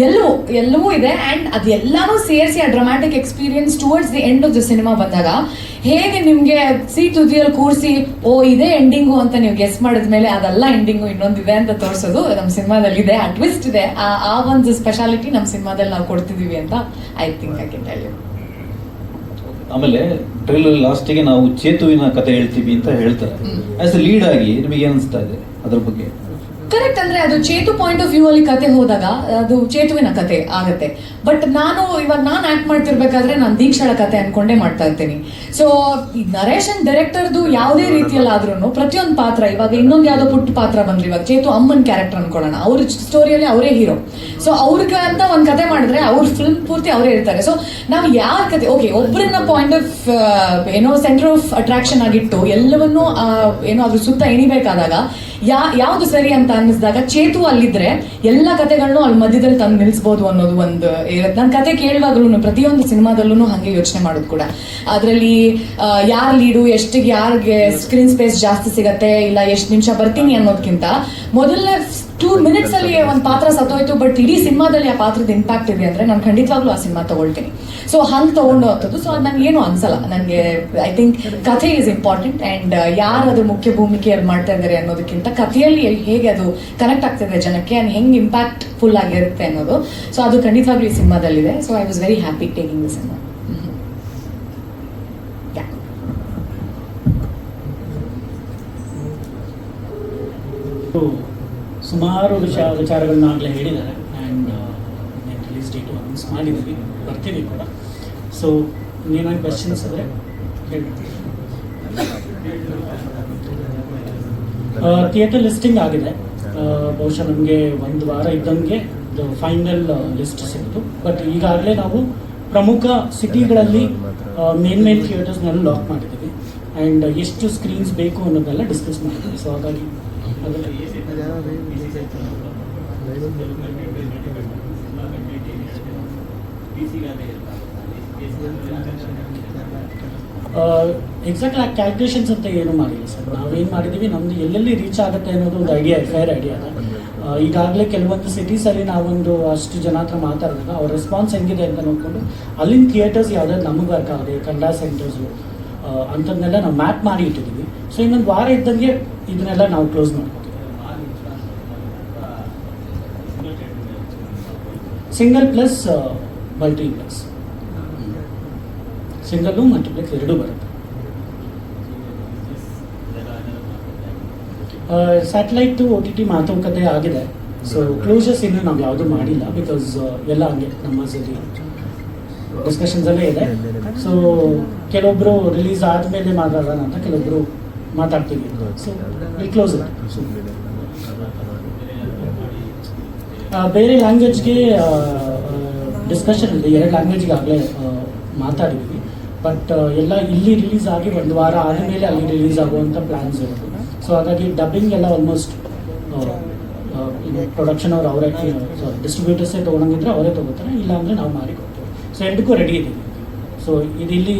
ಎಲ್ಲವೂ ಇದೆ. ಆ್ಯಂಡ್ ಅದೆಲ್ಲಾನು ಸೇರಿಸಿ ಆ dramatic experience towards the end of the cinema ಬಂದಾಗ ಹೇಗೆ ನಿಮಗೆ ತುದಿಯಲ್ಲಿ ಕೂರಿಸಿ ಇದೇ ಎಂಡಿಂಗು ಅಂತ ನೀವು ಗೆಸ್ ಮಾಡಿದ್ಮೇಲೆ ಅದೆಲ್ಲ ಎಂಡಿಂಗು ಇನ್ನೊಂದಿದೆ ಅಂತ ತೋರಿಸೋದು ನಮ್ಮ ಸಿನಿಮಾದಲ್ಲಿ ಇದೆ. ಆ ಟ್ವಿಸ್ಟ್ ಇದೆ, ಆ ಒಂದು ಸ್ಪೆಷಾಲಿಟಿ ನಮ್ಮ ಸಿನಿಮಾದಲ್ಲಿ ನಾವು ಕೊಡ್ತಿದ್ದೀವಿ ಅಂತ I think I can tell you. ಆಮೇಲೆ ಟ್ರೈಲರ್ ಲಾಸ್ಟಿಗೆ ನಾವು ಚೇತುವಿನ ಕತೆ ಹೇಳ್ತೀವಿ ಅಂತ ಹೇಳ್ತಾರೆ. ಆಸ್ ಎ ಲೀಡ್ ಆಗಿ ನಿಮಗೆ ಏನು ಅನಿಸ್ತಾ ಇದೆ ಅದ್ರ ಬಗ್ಗೆ? ಕರೆಕ್ಟ್. ಅಂದ್ರೆ ಅದು ಚೇತು ಪಾಯಿಂಟ್ ಆಫ್ ವ್ಯೂ ಅಲ್ಲಿ ಕತೆ ಹೋದಾಗ ಅದು ಚೇತುವಿನ ಕತೆ ಆಗುತ್ತೆ. ಬಟ್ ಇವಾಗ ನಾನು ಆಕ್ಟ್ ಮಾಡ್ತಿರ್ಬೇಕಾದ್ರೆ ನಾನು ದೀಕ್ಷಳ ಕತೆ ಅನ್ಕೊಂಡೇ ಮಾಡ್ತಾ ಇರ್ತೀನಿ. ಸೊ ಈ ನರೇಶ್ ಅಂಡ್ ಡೈರೆಕ್ಟರ್ದು ಯಾವುದೇ ರೀತಿಯಲ್ಲಾದ್ರೂ ಪ್ರತಿಯೊಂದು ಪಾತ್ರ, ಇವಾಗ ಇನ್ನೊಂದು ಯಾವುದೋ ಪುಟ್ಟ ಪಾತ್ರ ಬಂದ್ರೆ, ಇವಾಗ ಚೇತು ಅಮ್ಮನ್ ಕ್ಯಾರೆಕ್ಟರ್ ಅನ್ಕೊಳ್ಳೋಣ, ಅವ್ರ ಸ್ಟೋರಿಯಲ್ಲಿ ಅವರೇ ಹೀರೋ. ಸೊ ಅವ್ರಿಗೆ ಅಂತ ಒಂದು ಕತೆ ಮಾಡಿದ್ರೆ ಅವ್ರ ಫಿಲ್ಮ್ ಪೂರ್ತಿ ಅವರೇ ಇರ್ತಾರೆ. ಸೊ ನಾವು ಯಾವ ಕತೆ ಒಬ್ಬರನ್ನ point of centre of attraction ಆಗಿಟ್ಟು ಎಲ್ಲವನ್ನೂ ಅದ್ರ ಸುತ್ತ ಎಣಿಬೇಕಾದಾಗ ಯಾವ್ದು ಸರಿ ಅಂತ ಅನ್ನಿಸಿದಾಗ ಚೇತು ಅಲ್ಲಿದ್ರೆ ಎಲ್ಲ ಕತೆಗಳನ್ನೂ ಅಲ್ಲಿ ಮಧ್ಯದಲ್ಲಿ ತಂದು ನಿಲ್ಲಿಸ್ಬೋದು ಅನ್ನೋದು ಒಂದು ಇರುತ್ತೆ. ನನ್ನ ಕತೆ ಕೇಳುವಾಗ್ಲೂ ಪ್ರತಿಯೊಂದು ಸಿನಿಮಾದಲ್ಲೂ ಹಾಗೆ ಯೋಚನೆ ಮಾಡೋದು ಕೂಡ. ಅದರಲ್ಲಿ ಯಾರು ಲೀಡು, ಎಷ್ಟಿಗೆ ಯಾರಿಗೆ ಸ್ಕ್ರೀನ್ ಸ್ಪೇಸ್ ಜಾಸ್ತಿ ಸಿಗತ್ತೆ, ಇಲ್ಲ ಎಷ್ಟು ನಿಮಿಷ ಬರ್ತೀನಿ ಅನ್ನೋದಕ್ಕಿಂತ ಮೊದಲನೇ 2 minutes ಅಲ್ಲಿ ಒಂದು ಪಾತ್ರ ಸತ್ತೋಯ್ತು, ಬಟ್ ಇಡೀ ಸಿನಿಮಾದಲ್ಲಿ ಆ ಪಾತ್ರದ ಇಂಪ್ಯಾಕ್ಟ್ ಇದೆ ಅಂದ್ರೆ ನಾನು ಖಂಡಿತವಾಗ್ಲೂ ಆ ಸಿನಿಮಾ ತಗೊಳ್ತೀನಿ. ಸೊ ಹಂಗೆ ತಗೊಂಡು ಹೋಗ್ತದ್ದು. ಸೊ ಅದು ನನಗೇನು ಅನ್ಸಲ್ಲ. ನನಗೆ ಐ ಥಿಂಕ್ ಕಥೆ ಈಸ್ ಇಂಪಾರ್ಟೆಂಟ್. ಆ್ಯಂಡ್ ಯಾರು ಅದ್ರ ಮುಖ್ಯ ಭೂಮಿಕೆಯಲ್ಲಿ ಮಾಡ್ತಾ ಇದ್ದಾರೆ ಅನ್ನೋದಕ್ಕಿಂತ ಕಥೆಯಲ್ಲಿ ಹೇಗೆ ಅದು ಕನೆಕ್ಟ್ ಆಗ್ತಿದೆ ಜನಕ್ಕೆ, ಆ್ಯಂಡ್ ಹೆಂಗೆ ಇಂಪ್ಯಾಕ್ಟ್ ಫುಲ್ ಆಗಿರುತ್ತೆ ಅನ್ನೋದು. ಸೊ ಅದು ಖಂಡಿತವಾಗ್ಲೂ ಈ ಸಿನಿಮಾದಲ್ಲಿದೆ. So I was very happy taking the cinema. ಸುಮಾರು ವಿಚಾರಗಳನ್ನ ಆಗಲೇ ಹೇಳಿದ್ದಾರೆ ಆ್ಯಂಡ್ ರಿಲೀಸ್ ಡೇಟು ಅನೌನ್ಸ್ ಮಾಡಿದ್ದೀವಿ, ಬರ್ತೀವಿ ಕೂಡ. ಸೊ ಏನಾಗಿ ಕ್ವೆಶನ್ಸ್ ಅಂದರೆ ಹೇಳ್ತೀವಿ. ಥಿಯೇಟರ್ ಲಿಸ್ಟಿಂಗ್ ಆಗಿದೆ. ಬಹುಶಃ ನಮಗೆ ಒಂದು ವಾರ ಇದ್ದಂಗೆ ಫೈನಲ್ ಲಿಸ್ಟ್ ಸಿಕ್ತು. ಬಟ್ ಈಗಾಗಲೇ ನಾವು ಪ್ರಮುಖ ಸಿಟಿಗಳಲ್ಲಿ ಮೇನ್ ಥಿಯೇಟರ್ಸ್ನೆಲ್ಲ ಲಾಕ್ ಮಾಡಿದ್ದೀವಿ ಆ್ಯಂಡ್ ಎಷ್ಟು ಸ್ಕ್ರೀನ್ಸ್ ಬೇಕು ಅನ್ನೋದೆಲ್ಲ ಡಿಸ್ಕಸ್ ಮಾಡಿದ್ದೀವಿ. ಸೊ ಹಾಗಾಗಿ ಎಕ್ಸಾಕ್ಟ್ ಆಗಿ ಕ್ಯಾಲ್ಕುಲೇಷನ್ಸ್ ಅಂತ ಏನು ಮಾಡಿಲ್ಲ ಸರ್. ನಾವೇನು ಮಾಡಿದ್ದೀವಿ, ನಮ್ಮದು ಎಲ್ಲೆಲ್ಲಿ ರೀಚ್ ಆಗುತ್ತೆ ಅನ್ನೋದು ಒಂದು ಐಡಿಯಾ, ಫೇರ್ ಐಡಿಯಾ ಅದ. ಈಗಾಗಲೇ ಕೆಲವೊಂದು ಸಿಟೀಸಲ್ಲಿ ನಾವೊಂದು ಅಷ್ಟು ಜನ ಹತ್ರ ಮಾತಾಡಿದಾಗ ಅವ್ರ ರೆಸ್ಪಾನ್ಸ್ ಹೆಂಗಿದೆ ಅಂತ ನೋಡಿಕೊಂಡು ಅಲ್ಲಿನ ಥಿಯೇಟರ್ಸ್ ಯಾವ್ದಾದ್ರು ನಮಗೆ ವರ್ಕ್ ಆಗಿದೆ, ಕನ್ನಡ ಸೆಂಟರ್ಸು ಅಂಥದ್ದನ್ನೆಲ್ಲ ನಾವು ಮ್ಯಾಪ್ ಮಾಡಿ ಇಟ್ಟಿದ್ದೀವಿ. ಸೊ ಇನ್ನೊಂದು ವಾರ ಇದ್ದಂಗೆ ಇದನ್ನೆಲ್ಲ ನಾವು ಕ್ಲೋಸ್ ಮಾಡ್ತೀವಿ. Single plus multiplex, single multiplex ಎರಡೂ ಬರುತ್ತೆ. ಸ್ಯಾಟಲೈಟು OTT ಮಾತುಕತೆ ಆಗಿದೆ. ಸೊ ಕ್ಲೋಸರ್ಸ್ ಇನ್ನೂ ನಾವು ಯಾವುದೂ ಮಾಡಿಲ್ಲ, ಬಿಕಾಸ್ ಎಲ್ಲ ಹಂಗೆ ನಮ್ಮ ಸರಿ ಡಿಸ್ಕಷನ್ಸಲ್ಲೇ ಇದೆ. ಸೊ ಕೆಲವೊಬ್ಬರು ರಿಲೀಸ್ ಆದಮೇಲೆ ಮಾತಾಡೋಣ ಅಂತ, ಕೆಲವೊಬ್ಬರು ಮಾತಾಡ್ತೀವಿ. So will close it. So ಬೇರೆ ಲ್ಯಾಂಗ್ವೇಜ್ಗೆ ಡಿಸ್ಕಷನ್ ಇದೆ, 2 ಲ್ಯಾಂಗ್ವೇಜ್ಗೆ ಆಗಲೇ ಮಾತಾಡಿದ್ವಿ. ಬಟ್ ಎಲ್ಲ ಇಲ್ಲಿ ರಿಲೀಸ್ ಆಗಿ ಒಂದು ವಾರ ಆದಮೇಲೆ ಅಲ್ಲಿ ರಿಲೀಸ್ ಆಗುವಂಥ ಪ್ಲ್ಯಾನ್ಸ್ ಇರೋದು. ಸೊ ಹಾಗಾಗಿ ಡಬ್ಬಿಂಗ್ ಎಲ್ಲ ಆಲ್ಮೋಸ್ಟ್ ಪ್ರೊಡಕ್ಷನ್ ಅವ್ರು ಅವರೇ, ಡಿಸ್ಟ್ರಿಬ್ಯೂಟರ್ಸೇ ತೊಗೊಳಂಗಿದ್ರೆ ಅವರೇ ತೊಗೋತಾರೆ, ಇಲ್ಲ ಅಂದರೆ ನಾವು ಮಾಡಿ ಕೊಡ್ತೀವಿ. ಸೊ ಎರಡಕ್ಕೂ ರೆಡಿ ಇದ್ದೀವಿ. ಸೊ ಇದು ಇಲ್ಲಿ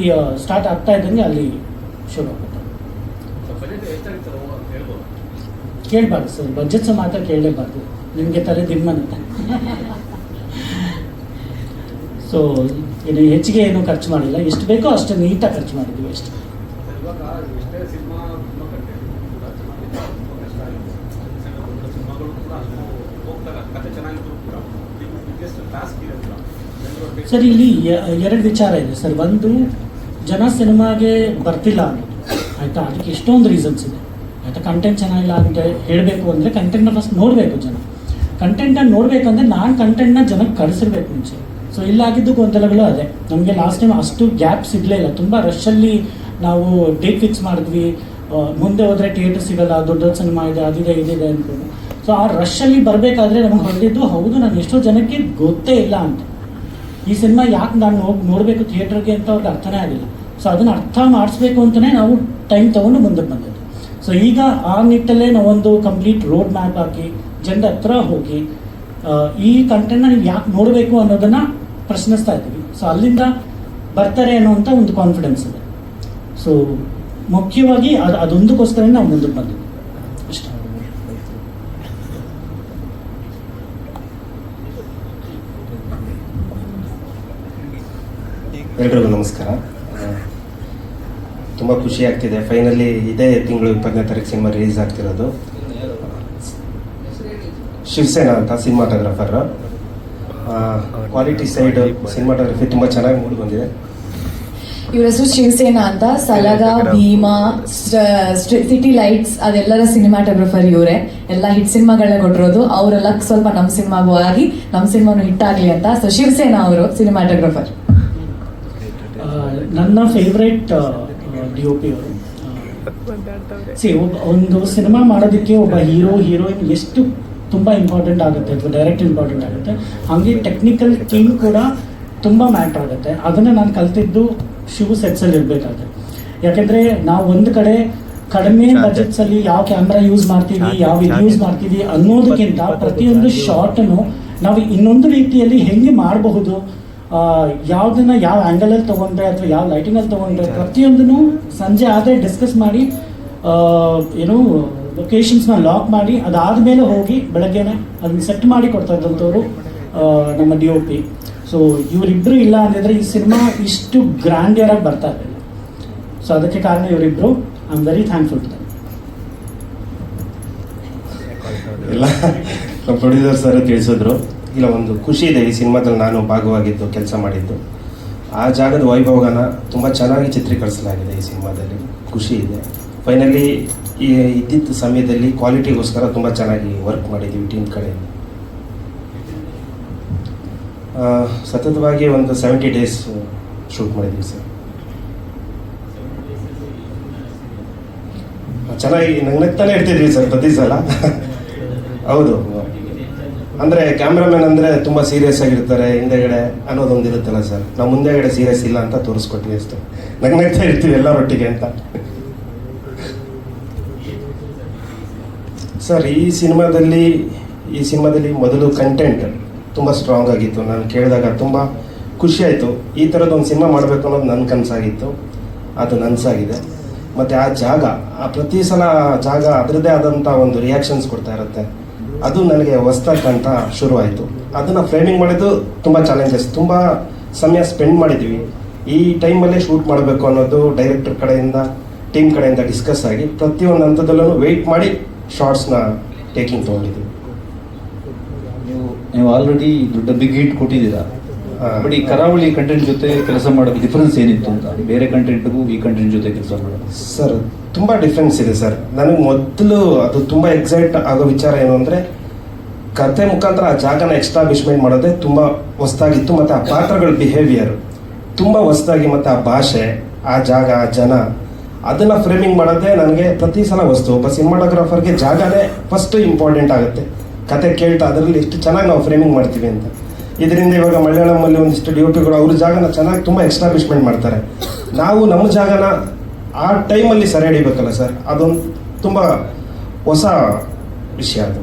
ಸ್ಟಾರ್ಟ್ ಆಗ್ತಾ ಇದ್ದಂಗೆ ಅಲ್ಲಿ ಶುರು ಆಗುತ್ತೆ. ಕೇಳಬಾರ್ದು ಸರ್, ಬಜೆಟ್ಸ್ ಮಾತ್ರ ಕೇಳಲೇಬಾರ್ದು, ನಿಮಗೆ ತಲೆ ದಿಮ್ಮನಂತೆ. ಸೊ ಇದು ಹೆಚ್ಚಿಗೆ ಏನು ಖರ್ಚು ಮಾಡಿಲ್ಲ, ಎಷ್ಟು ಬೇಕೋ ಅಷ್ಟು ನೀಟಾಗಿ ಖರ್ಚು ಮಾಡಿದ್ವಿ ಅಷ್ಟೇ. ಸರ್ ಇಲ್ಲಿ 2 ವಿಚಾರ ಇದೆ ಸರ್. ಒಂದು, ಜನ ಸಿನಿಮಾಗೆ ಬರ್ತಿಲ್ಲ ಅನ್ನೋದು ಆಯಿತಾ, ಅದಕ್ಕೆ ಎಷ್ಟೊಂದು ರೀಸನ್ಸ್ ಇದೆ ಆಯಿತಾ. ಕಂಟೆಂಟ್ ಚೆನ್ನಾಗಿಲ್ಲ ಅಂತ ಹೇಳಬೇಕು ಅಂದರೆ ಕಂಟೆಂಟ್ನ ಫಸ್ಟ್ ನೋಡಬೇಕು ಜನ. ಕಂಟೆಂಟನ್ನು ನೋಡಬೇಕಂದ್ರೆ ನಾನು ಕಂಟೆಂಟ್ನ ಜನಕ್ಕೆ ಕಳಿಸಿರ್ಬೇಕು ಮುಂಚೆ. ಸೊ ಇಲ್ಲಾಗಿದ್ದು ಗೊಂದಲಗಳು ಅದೇ. ನಮಗೆ ಲಾಸ್ಟ್ ಟೈಮ್ ಅಷ್ಟು ಗ್ಯಾಪ್ ಸಿಗಲೇ ಇಲ್ಲ, ತುಂಬ ರಶಲ್ಲಿ ನಾವು ಡೇಟ್ ಫಿಕ್ಸ್ ಮಾಡಿದ್ವಿ. ಮುಂದೆ ಹೋದರೆ ಥಿಯೇಟರ್ ಸಿಗಲ್ಲ, ದೊಡ್ಡ ಸಿನಿಮಾ ಇದೆ, ಅದಿದೆ ಇದಿದೆ ಅಂದ್ಕೊಂಡು. ಸೊ ಆ ರಶಲ್ಲಿ ಬರಬೇಕಾದ್ರೆ ನಮಗೆ ಹೊರಟಿದ್ದು, ಹೌದು ನಾನು ಎಷ್ಟೋ ಜನಕ್ಕೆ ಗೊತ್ತೇ ಇಲ್ಲ ಅಂತ, ಈ ಸಿನಿಮಾ ಯಾಕೆ ನಾನು ನೋಡಬೇಕು ಥಿಯೇಟರ್ಗೆ ಅಂತ ಅವ್ರಿಗೆ ಅರ್ಥನೇ ಆಗಿಲ್ಲ. ಸೊ ಅದನ್ನು ಅರ್ಥ ಮಾಡಿಸ್ಬೇಕು ಅಂತಲೇ ನಾವು ಟೈಮ್ ತೊಗೊಂಡು ಮುಂದಕ್ಕೆ ಬಂದದ್ದು. ಸೊ ಈಗ ಆ ನಿಟ್ಟಲ್ಲೇ ನಾವೊಂದು ಕಂಪ್ಲೀಟ್ ರೋಡ್ ಮ್ಯಾಪ್ ಹಾಕಿ ಜನರ ಹತ್ರ ಹೋಗಿ ಈ ಕಂಟೆಂಟ್ನ ನೀವು ಯಾಕೆ ನೋಡಬೇಕು ಅನ್ನೋದನ್ನು ಪ್ರಶ್ನಿಸ್ತಾ ಇದ್ದೀವಿ. ಸೊ ಅಲ್ಲಿಂದ ಬರ್ತಾರೆ ಅನ್ನೋವಂಥ ಒಂದು ಕಾನ್ಫಿಡೆನ್ಸ್ ಇದೆ. ಸೊ ಮುಖ್ಯವಾಗಿ ಅದೊಂದಕ್ಕೋಸ್ಕರ ನಾವು ಮುಂದಕ್ಕೆ ಬಂದಿದ್ದೀವಿ ಅಷ್ಟೇ. ಎಲ್ರಿಗೂ ನಮಸ್ಕಾರ. ತುಂಬ ಖುಷಿ ಆಗ್ತಿದೆ. ಫೈನಲಿ ಇದೇ ತಿಂಗಳು 20ನೇ ತಾರೀಕು ಸಿನಿಮಾ ರಿಲೀಸ್ ಆಗ್ತಿರೋದು. ಶಿವಸೇನಾ ಅಂತ ಸಿನಿಮಾಟೋಗ್ರಾಫರ್. ಕ್ವಾಲಿಟಿ ಸೈಡ್ ಸಿನಿಮಾಟೋಗ್ರಫಿ ತುಂಬ ಚೆನ್ನಾಗಿ ಮೂಡಿ ಬಂದಿದೆ. ಇವ್ರ ಹೆಸರು ಶಿವಸೇನಾ ಅಂತ. ಸಲಗ, ಭೀಮಾ, ಸಿಟಿ ಲೈಟ್ಸ್ ಅದೆಲ್ಲರ ಸಿನಿಮಾಟೋಗ್ರಫರ್ ಇವರೇ. ಎಲ್ಲ ಹಿಟ್ ಸಿನಿಮಾಗಳನ್ನ ಕೊಟ್ಟಿರೋದು ಅವರೆಲ್ಲ. ಸ್ವಲ್ಪ ನಮ್ಮ ಸಿನಿಮಾಗೂ ಆಗಿ ನಮ್ಮ ಸಿನಿಮಾನು ಹಿಟ್ ಆಗಲಿ ಅಂತ. ಸೊ ಶಿವಸೇನಾ ಅವರು ಸಿನಿಮಾಟೋಗ್ರಫರ್. ನನ್ನ ಫೇವ್ರೇಟ್ DOP ಅವರು. ಒಂದು ಸಿನಿಮಾ ಮಾಡೋದಕ್ಕೆ ಒಬ್ಬ ಹೀರೋಯಿನ್ ಎಷ್ಟು ತುಂಬ ಇಂಪಾರ್ಟೆಂಟ್ ಆಗುತ್ತೆ, ಅಥವಾ ಡೈರೆಕ್ಟ್ ಇಂಪಾರ್ಟೆಂಟ್ ಆಗುತ್ತೆ, ಹಾಗೆ ಟೆಕ್ನಿಕಲ್ ಟೀಮ್ ಕೂಡ ತುಂಬ ಮ್ಯಾಟರ್ ಆಗುತ್ತೆ. ಅದನ್ನು ನಾನು ಕಲ್ತಿದ್ದು ಶಿವು ಸೆಟ್ಸಲ್ಲಿ ಇರಬೇಕಾದ್ರೆ. ಯಾಕೆಂದರೆ ನಾವು ಒಂದು ಕಡೆ ಕಡಿಮೆ ಬಜೆಟ್ಸಲ್ಲಿ ಯಾವ ಕ್ಯಾಮ್ರಾ ಯೂಸ್ ಮಾಡ್ತೀವಿ, ಯಾವ ಇದು ಯೂಸ್ ಮಾಡ್ತೀವಿ ಅನ್ನೋದಕ್ಕಿಂತ ಪ್ರತಿಯೊಂದು ಶಾರ್ಟನ್ನು ನಾವು ಇನ್ನೊಂದು ರೀತಿಯಲ್ಲಿ ಹೆಂಗೆ ಮಾಡಬಹುದು, ಯಾವುದನ್ನ ಯಾವ ಆ್ಯಂಗಲಲ್ಲಿ ತೊಗೊಂಡ್ರೆ ಅಥವಾ ಯಾವ ಲೈಟಿಂಗಲ್ಲಿ ತೊಗೊಂಡ್ರೆ ಪ್ರತಿಯೊಂದನ್ನು ಸಂಜೆ ಆದರೆ ಡಿಸ್ಕಸ್ ಮಾಡಿ ಏನು ಲೊಕೇಶನ್ಸ್ನ ಲಾಕ್ ಮಾಡಿ ಅದಾದಮೇಲೆ ಹೋಗಿ ಬೆಳಗ್ಗೆನೆ ಅದನ್ನ ಸೆಟ್ ಮಾಡಿ ಕೊಡ್ತಾ ಇದ್ದಂಥವ್ರು ನಮ್ಮ DOP. ಸೊ ಇವರಿಬ್ಬರು ಇಲ್ಲ ಅಂದಿದ್ರೆ ಈ ಸಿನಿಮಾ ಇಷ್ಟು ಗ್ರ್ಯಾಂಡಿಯರಾಗಿ ಬರ್ತಾ ಇರಲಿಲ್ಲ. ಸೊ ಅದಕ್ಕೆ ಕಾರಣ ಇವರಿಬ್ಬರು. I am very thankful to them. ಎಲ್ಲ ನಮ್ಮ ಪ್ರೊಡ್ಯೂಸರ್ ಸರ್ ತಿಳಿಸಿದ್ರು. ಇಲ್ಲ, ಒಂದು ಖುಷಿ ಇದೆ ಈ ಸಿನಿಮಾದಲ್ಲಿ ನಾನು ಭಾಗವಾಗಿದ್ದು ಕೆಲಸ ಮಾಡಿದ್ದು. ಆ ಜಾಗದ ವೈಭವನ ತುಂಬ ಚೆನ್ನಾಗಿ ಚಿತ್ರೀಕರಿಸಲಾಗಿದೆ ಈ ಸಿನಿಮಾದಲ್ಲಿ. ಖುಷಿ ಇದೆ. ಫೈನಲಿ ಈ ಇದ್ದಿದ್ದ ಸಮಯದಲ್ಲಿ ಕ್ವಾಲಿಟಿಗೋಸ್ಕರ ತುಂಬ ಚೆನ್ನಾಗಿ ವರ್ಕ್ ಮಾಡಿದ್ದೀವಿ ಟೀಮ್ ಕಡೆಯಿಂದ. ಸತತವಾಗಿ ಒಂದು 70 ಡೇಸ್ ಶೂಟ್ ಮಾಡಿದ್ದೀವಿ ಸರ್. ಚೆನ್ನಾಗಿ ನಗ್ನಗ್ತಾನೆ ಇರ್ತಿದ್ವಿ ಸರ್ ಪ್ರತಿ ಸಲ. ಹೌದು, ಅಂದರೆ ಕ್ಯಾಮ್ರಾಮನ್ ಅಂದರೆ ತುಂಬ ಸೀರಿಯಸ್ ಆಗಿರ್ತಾರೆ ಹಿಂದೆಗಡೆ ಅನ್ನೋದೊಂದು ಇರುತ್ತಲ್ಲ ಸರ್. ನಾವು ಮುಂದೆಗಡೆ ಸೀರಿಯಸ್ ಇಲ್ಲ ಅಂತ ತೋರಿಸ್ಕೊಟ್ವಿ ಅಷ್ಟೇ, ನಗ್ನಗ್ತಾ ಇರ್ತೀವಿ ಎಲ್ಲರೊಟ್ಟಿಗೆ ಅಂತ. ಸರ್ ಈ ಸಿನಿಮಾದಲ್ಲಿ ಮೊದಲು ಕಂಟೆಂಟ್ ತುಂಬ ಸ್ಟ್ರಾಂಗ್ ಆಗಿತ್ತು. ನಾನು ಕೇಳಿದಾಗ ತುಂಬ ಖುಷಿ ಆಯಿತು. ಈ ಥರದ್ದೊಂದು ಸಿನಿಮಾ ಮಾಡಬೇಕು ಅನ್ನೋದು ನನ್ನ ಕನಸಾಗಿತ್ತು, ಅದು ನನಸಾಗಿದೆ. ಮತ್ತು ಆ ಜಾಗ, ಆ ಪ್ರತಿ ಸಲ ಜಾಗ ಅದರದ್ದೇ ಆದಂಥ ಒಂದು ರಿಯಾಕ್ಷನ್ಸ್ ಕೊಡ್ತಾ ಇರುತ್ತೆ. ಅದು ನನಗೆ ಹೊಸ್ದಾಗಂತ ಶುರುವಾಯಿತು. ಅದನ್ನು ಫ್ರೇಮಿಂಗ್ ಮಾಡಿದ್ದು ತುಂಬ ಚಾಲೆಂಜಸ್, ತುಂಬ ಸಮಯ ಸ್ಪೆಂಡ್ ಮಾಡಿದ್ದೀವಿ. ಈ ಟೈಮಲ್ಲೇ ಶೂಟ್ ಮಾಡಬೇಕು ಅನ್ನೋದು ಡೈರೆಕ್ಟರ್ ಕಡೆಯಿಂದ, ಟೀಮ್ ಕಡೆಯಿಂದ ಡಿಸ್ಕಸ್ ಆಗಿ ಪ್ರತಿಯೊಂದು ಹಂತದಲ್ಲೂ ವೆಯ್ಟ್ ಮಾಡಿ ಶಾರ್ಟ್ಸ್ನ ಟೇಕಿಂಗ್ ತೊಗೊಂಡಿದ್ದೀವಿ. ನೀವು ಆಲ್ರೆಡಿ ದೊಡ್ಡ ಬಿಗ್ ಹಿಟ್ ಕೊಟ್ಟಿದ್ದೀರಾ, ಬಟ್ ಈ ಕರಾವಳಿ ಕಂಟೆಂಟ್ ಜೊತೆ ಕೆಲಸ ಮಾಡೋದು ಡಿಫ್ರೆನ್ಸ್ ಏನಿತ್ತು ಅಂತ, ಬೇರೆ ಕಂಟೆಂಟ್ಗೂ ಈ ಕಂಟೆಂಟ್ ಜೊತೆ ಕೆಲಸ ಮಾಡೋದು? ಸರ್ ತುಂಬ ಡಿಫ್ರೆನ್ಸ್ ಇದೆ ಸರ್. ನನಗೆ ಮೊದಲು ಅದು ತುಂಬ ಎಕ್ಸೈಟ್ ಆಗೋ ವಿಚಾರ ಏನು ಅಂದರೆ, ಕತೆ ಮುಖಾಂತರ ಆ ಜಾಗನ ಎಕ್ಸ್ಟಾಬ್ಲಿಷ್ಮೆಂಟ್ ಮಾಡೋದೇ ತುಂಬ ಹೊಸ್ದಾಗಿತ್ತು. ಮತ್ತು ಆ ಪಾತ್ರಗಳ ಬಿಹೇವಿಯರು ತುಂಬ ಹೊಸ್ದಾಗಿ, ಮತ್ತು ಆ ಭಾಷೆ, ಆ ಜಾಗ, ಆ ಜನ, ಅದನ್ನು ಫ್ರೇಮಿಂಗ್ ಮಾಡೋದೇ ನನಗೆ ಪ್ರತಿ ಸಲ ಹೊಸ್ತು. ಒಬ್ಬ ಸಿನಿಮಾಟೋಗ್ರಾಫರ್ಗೆ ಜಾಗನೇ ಫಸ್ಟ್ ಇಂಪಾರ್ಟೆಂಟ್ ಆಗುತ್ತೆ. ಕತೆ ಕೇಳ್ತಾ ಅದರಲ್ಲಿ ಎಷ್ಟು ಚೆನ್ನಾಗಿ ನಾವು ಫ್ರೇಮಿಂಗ್ ಮಾಡ್ತೀವಿ ಅಂತ. ಇದರಿಂದ ಇವಾಗ ಮಲಯಾಳಮಲ್ಲಿ ಒಂದಿಷ್ಟು ಡಿಒಪಿಗಳು ಅವ್ರ ಜಾಗನ ಚೆನ್ನಾಗಿ ತುಂಬ ಎಕ್ಸ್ಟಾಬ್ಲಿಷ್ಮೆಂಟ್ ಮಾಡ್ತಾರೆ. ನಾವು ನಮ್ಮ ಜಾಗನ ಆ ಟೈಮಲ್ಲಿ ಸೆರೆ ಹಿಡಿಬೇಕಲ್ಲ ಸರ್, ಅದೊಂದು ತುಂಬ ಹೊಸ ವಿಷಯ ಅದು.